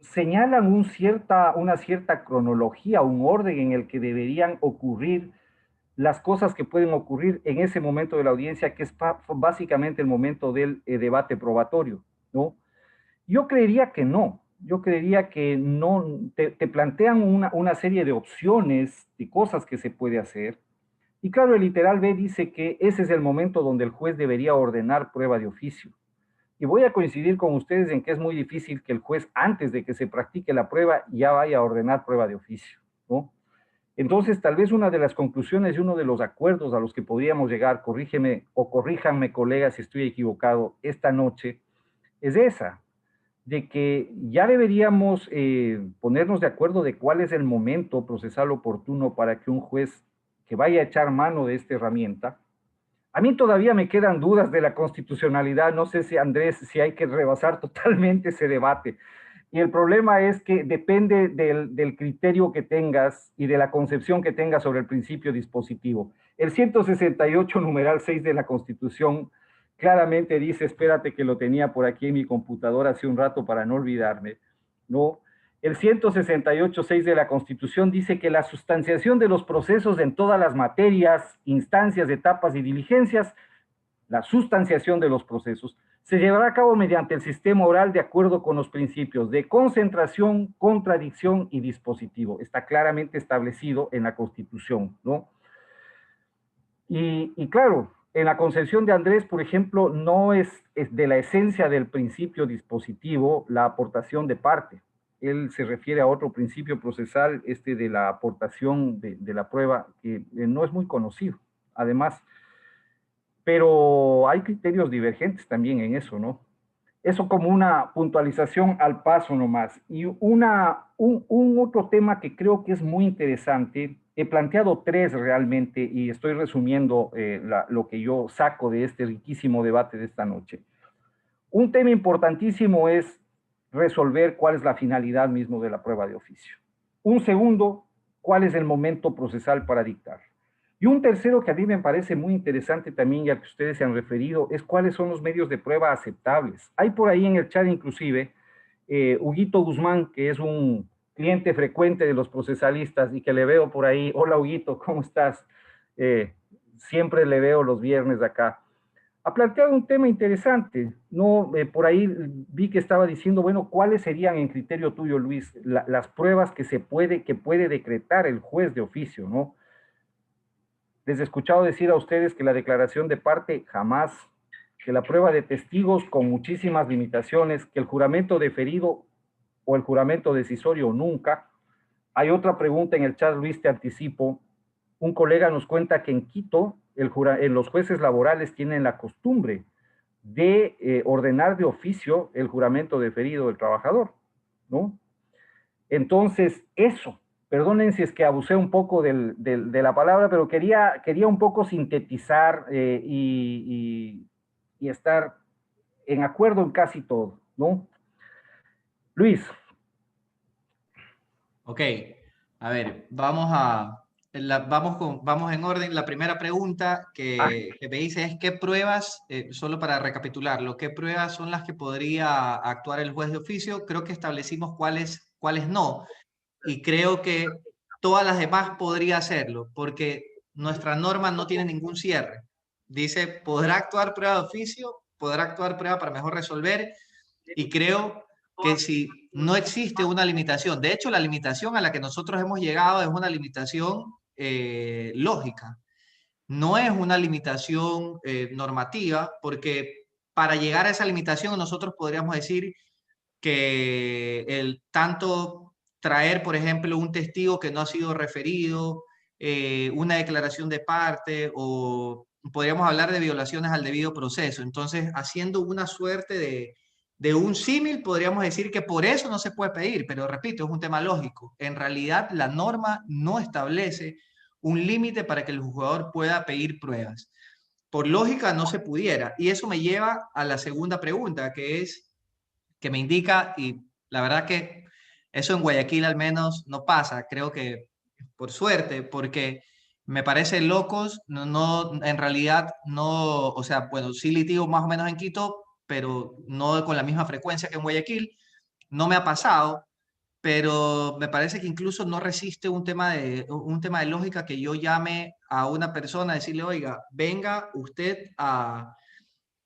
señalan una cierta cronología, un orden en el que deberían ocurrir las cosas que pueden ocurrir en ese momento de la audiencia, que es básicamente el momento del debate probatorio, ¿no? Yo creería que no. Yo creería que no, te plantean una serie de opciones, de cosas que se puede hacer. Y claro, el literal B dice que ese es el momento donde el juez debería ordenar prueba de oficio. Y voy a coincidir con ustedes en que es muy difícil que el juez, antes de que se practique la prueba, ya vaya a ordenar prueba de oficio, ¿no? Entonces, tal vez una de las conclusiones y uno de los acuerdos a los que podríamos llegar, corrígeme o corríjanme, colegas, si estoy equivocado, esta noche, es esa, de que ya deberíamos ponernos de acuerdo de cuál es el momento procesal oportuno para que un juez que vaya a echar mano de esta herramienta. A mí todavía me quedan dudas de la constitucionalidad, no sé si Andrés, si hay que rebasar totalmente ese debate. Y el problema es que depende del criterio que tengas y de la concepción que tengas sobre el principio dispositivo. El 168, numeral 6 de la Constitución, claramente dice, espérate que lo tenía por aquí en mi computadora hace un rato para no olvidarme, ¿no? El 168.6 de la Constitución dice que la sustanciación de los procesos en todas las materias, instancias, etapas y diligencias, la sustanciación de los procesos, se llevará a cabo mediante el sistema oral de acuerdo con los principios de concentración, contradicción y dispositivo. Está claramente establecido en la Constitución, ¿no? Y claro, en la concepción de Andrés, por ejemplo, no es de la esencia del principio dispositivo la aportación de parte. Él se refiere a otro principio procesal, de la aportación de la prueba, que no es muy conocido. Además, pero hay criterios divergentes también en eso, ¿no? Eso como una puntualización al paso nomás. Y un otro tema que creo que es muy interesante, he planteado tres realmente y estoy resumiendo lo que yo saco de este riquísimo debate de esta noche. Un tema importantísimo es resolver cuál es la finalidad mismo de la prueba de oficio. Un segundo, cuál es el momento procesal para dictar. Y un tercero que a mí me parece muy interesante también, ya que ustedes se han referido, es cuáles son los medios de prueba aceptables. Hay por ahí en el chat inclusive, Huguito Guzmán, que es un cliente frecuente de los procesalistas y que le veo por ahí. Hola Huguito, ¿cómo estás? Siempre le veo los viernes acá. Ha planteado un tema interesante, ¿no? Por ahí vi que estaba diciendo, bueno, ¿cuáles serían en criterio tuyo, Luis, las pruebas que puede decretar el juez de oficio, ¿no? Les he escuchado decir a ustedes que la declaración de parte jamás, que la prueba de testigos con muchísimas limitaciones, que el juramento deferido o el juramento decisorio nunca. Hay otra pregunta en el chat, Luis, te anticipo. Un colega nos cuenta que en Quito los jueces laborales tienen la costumbre de ordenar de oficio el juramento deferido del trabajador, ¿no? Entonces, eso, perdonen si es que abusé un poco de la palabra, pero quería un poco sintetizar y estar en acuerdo en casi todo, ¿no? Luis. Ok, a ver, vamos en orden. La primera pregunta que me dice es ¿qué pruebas, solo para recapitularlo, qué pruebas son las que podría actuar el juez de oficio? Creo que establecimos cuáles no, y creo que todas las demás podría hacerlo, porque nuestra norma no tiene ningún cierre. Dice, podrá actuar prueba de oficio, podrá actuar prueba para mejor resolver, y creo que si no existe una limitación, de hecho la limitación a la que nosotros hemos llegado es una limitación lógica, no es una limitación normativa, porque para llegar a esa limitación nosotros podríamos decir que el tanto traer, por ejemplo, un testigo que no ha sido referido, una declaración de parte, o podríamos hablar de violaciones al debido proceso. Entonces, haciendo una suerte de un símil, podríamos decir que por eso no se puede pedir, pero repito, es un tema lógico. En realidad, la norma no establece un límite para que el jugador pueda pedir pruebas. Por lógica, no se pudiera. Y eso me lleva a la segunda pregunta, que me indica, y la verdad que eso en Guayaquil al menos no pasa. Creo que por suerte, porque me parece locos, en realidad no, o sea, bueno, sí litio más o menos en Quito, pero no con la misma frecuencia que en Guayaquil, no me ha pasado, pero me parece que incluso no resiste un tema de lógica que yo llame a una persona a decirle, oiga, venga usted a...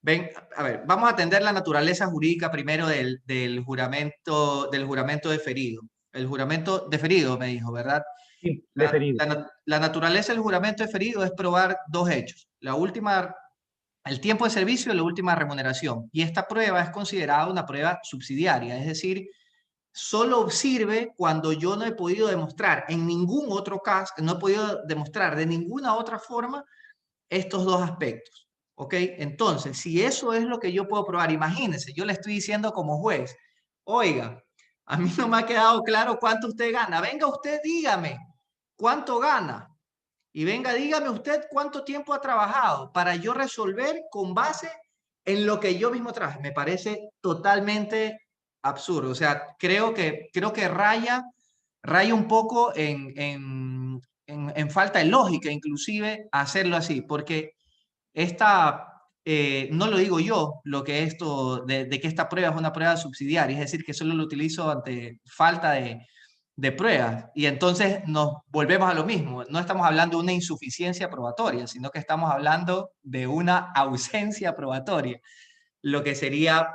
Ven, a ver, vamos a atender la naturaleza jurídica primero del juramento deferido. El juramento deferido, me dijo, ¿verdad? Sí, deferido. La naturaleza del juramento deferido es probar dos hechos. El tiempo de servicio y la última remuneración. Y esta prueba es considerada una prueba subsidiaria, es decir, solo sirve cuando yo no he podido demostrar en ningún otro caso, no he podido demostrar de ninguna otra forma estos dos aspectos. ¿Ok? Entonces, si eso es lo que yo puedo probar, imagínense, yo le estoy diciendo como juez, oiga, a mí no me ha quedado claro cuánto usted gana. Venga usted, dígame cuánto gana. Y venga, dígame usted cuánto tiempo ha trabajado para yo resolver con base en lo que yo mismo traje. Me parece totalmente absurdo. O sea, creo que raya un poco en falta de lógica, inclusive, hacerlo así, porque no lo digo yo, lo que esto, de que esta prueba es una prueba subsidiaria, es decir, que solo lo utilizo ante falta de pruebas. Y entonces nos volvemos a lo mismo. No estamos hablando de una insuficiencia probatoria, sino que estamos hablando de una ausencia probatoria, lo que sería,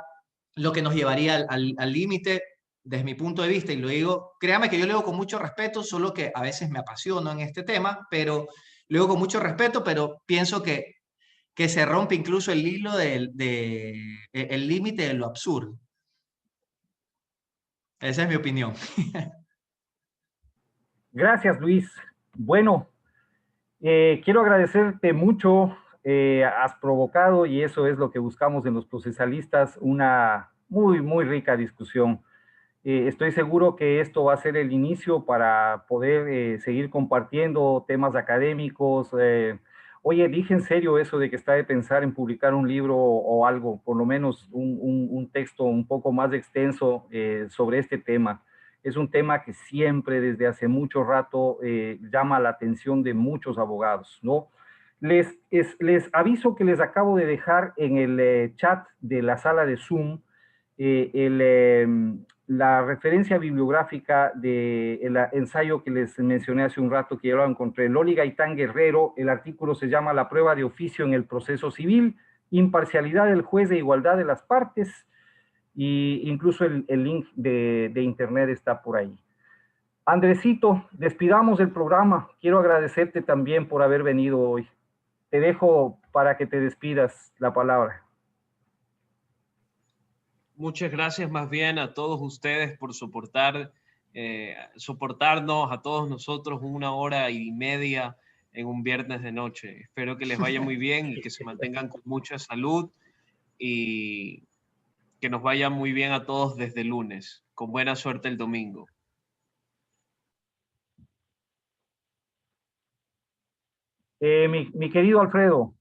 lo que nos llevaría al límite desde mi punto de vista. Y lo digo, créame que yo lo digo con mucho respeto, solo que a veces me apasiono en este tema, pero lo digo con mucho respeto, pero pienso que se rompe incluso el hilo el límite de lo absurdo. Esa es mi opinión. Gracias, Luis. Bueno, quiero agradecerte mucho. Has provocado, y eso es lo que buscamos en los procesalistas, una muy rica discusión. Estoy seguro que esto va a ser el inicio para poder seguir compartiendo temas académicos. Oye, dije en serio eso de que está de pensar en publicar un libro o algo, por lo menos un texto un poco más extenso sobre este tema. Es un tema que siempre desde hace mucho rato llama la atención de muchos abogados, ¿no? Les aviso que les acabo de dejar en el chat de la sala de Zoom la referencia bibliográfica del ensayo que les mencioné hace un rato, que yo lo encontré. Loli Gaitán Guerrero, el artículo se llama La prueba de oficio en el proceso civil, imparcialidad del juez e igualdad de las partes, y incluso el link de internet está por ahí. Andresito, despidamos el programa. Quiero agradecerte también por haber venido hoy. Te dejo para que te despidas la palabra. Muchas gracias más bien a todos ustedes por soportarnos, a todos nosotros 1 hora y media en un viernes de noche. Espero que les vaya muy bien y que se mantengan con mucha salud y que nos vaya muy bien a todos desde el lunes. Con buena suerte el domingo. Mi querido Alfredo.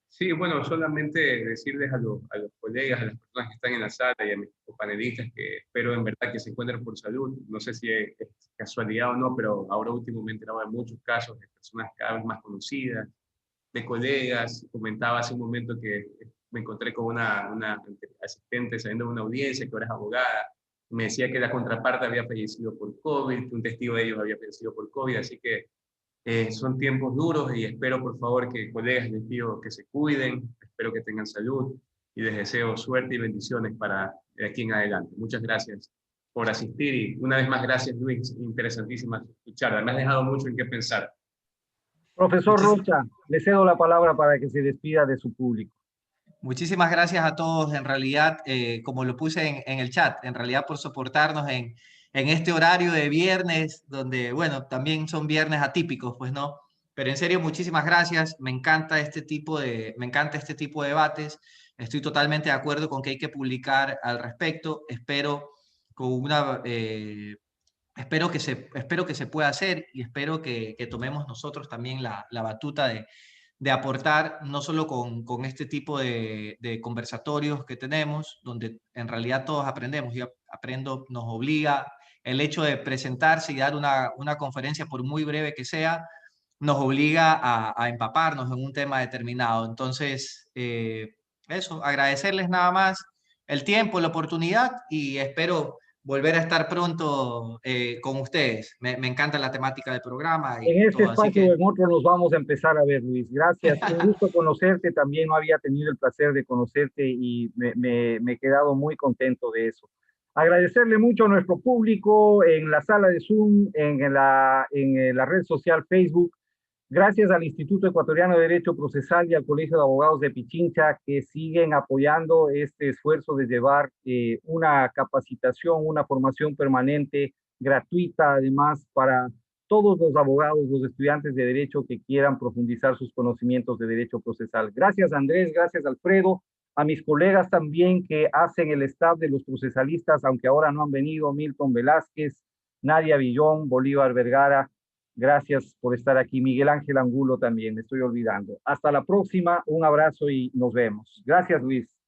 Sí, bueno, solamente decirles a los colegas, a las personas que están en la sala y a mis panelistas que espero en verdad que se encuentren por salud. No sé si es casualidad o no, pero ahora último me he enterado de muchos casos de personas cada vez más conocidas, de colegas. Comentaba hace un momento que me encontré con una asistente saliendo de una audiencia que ahora es abogada. Me decía que la contraparte había fallecido por COVID, que un testigo de ellos había fallecido por COVID, así que son tiempos duros y espero, por favor, que colegas les pido que se cuiden, espero que tengan salud y les deseo suerte y bendiciones para de aquí en adelante. Muchas gracias por asistir y una vez más gracias, Luis. Interesantísima tu charla. Me has dejado mucho en qué pensar. Profesor Rocha, le cedo la palabra para que se despida de su público. Muchísimas gracias a todos, en realidad, como lo puse en el chat, en realidad por soportarnos en este horario de viernes, donde, bueno, también son viernes atípicos, pues no, pero en serio, muchísimas gracias, me encanta este tipo de debates, estoy totalmente de acuerdo con que hay que publicar al respecto, espero que se pueda hacer y espero que tomemos nosotros también la batuta de aportar, no solo con este tipo de conversatorios que tenemos, donde en realidad todos aprendemos, y aprendo nos obliga el hecho de presentarse y dar una conferencia, por muy breve que sea, nos obliga a empaparnos en un tema determinado. Entonces, eso, agradecerles nada más el tiempo, la oportunidad, y espero volver a estar pronto con ustedes. Me encanta la temática del programa y En este todo, así espacio que o en otro nos vamos a empezar a ver, Luis. Gracias, un gusto conocerte. También no había tenido el placer de conocerte y me he quedado muy contento de eso. Agradecerle mucho a nuestro público en la sala de Zoom, en la red social Facebook. Gracias al Instituto Ecuatoriano de Derecho Procesal y al Colegio de Abogados de Pichincha, que siguen apoyando este esfuerzo de llevar una capacitación, una formación permanente, gratuita, además, para todos los abogados, los estudiantes de Derecho que quieran profundizar sus conocimientos de Derecho Procesal. Gracias, Andrés, gracias, Alfredo, a mis colegas también que hacen el staff de los procesalistas, aunque ahora no han venido, Milton Velázquez, Nadia Villón, Bolívar Vergara. Gracias por estar aquí. Miguel Ángel Angulo también, me estoy olvidando. Hasta la próxima, un abrazo y nos vemos. Gracias, Luis.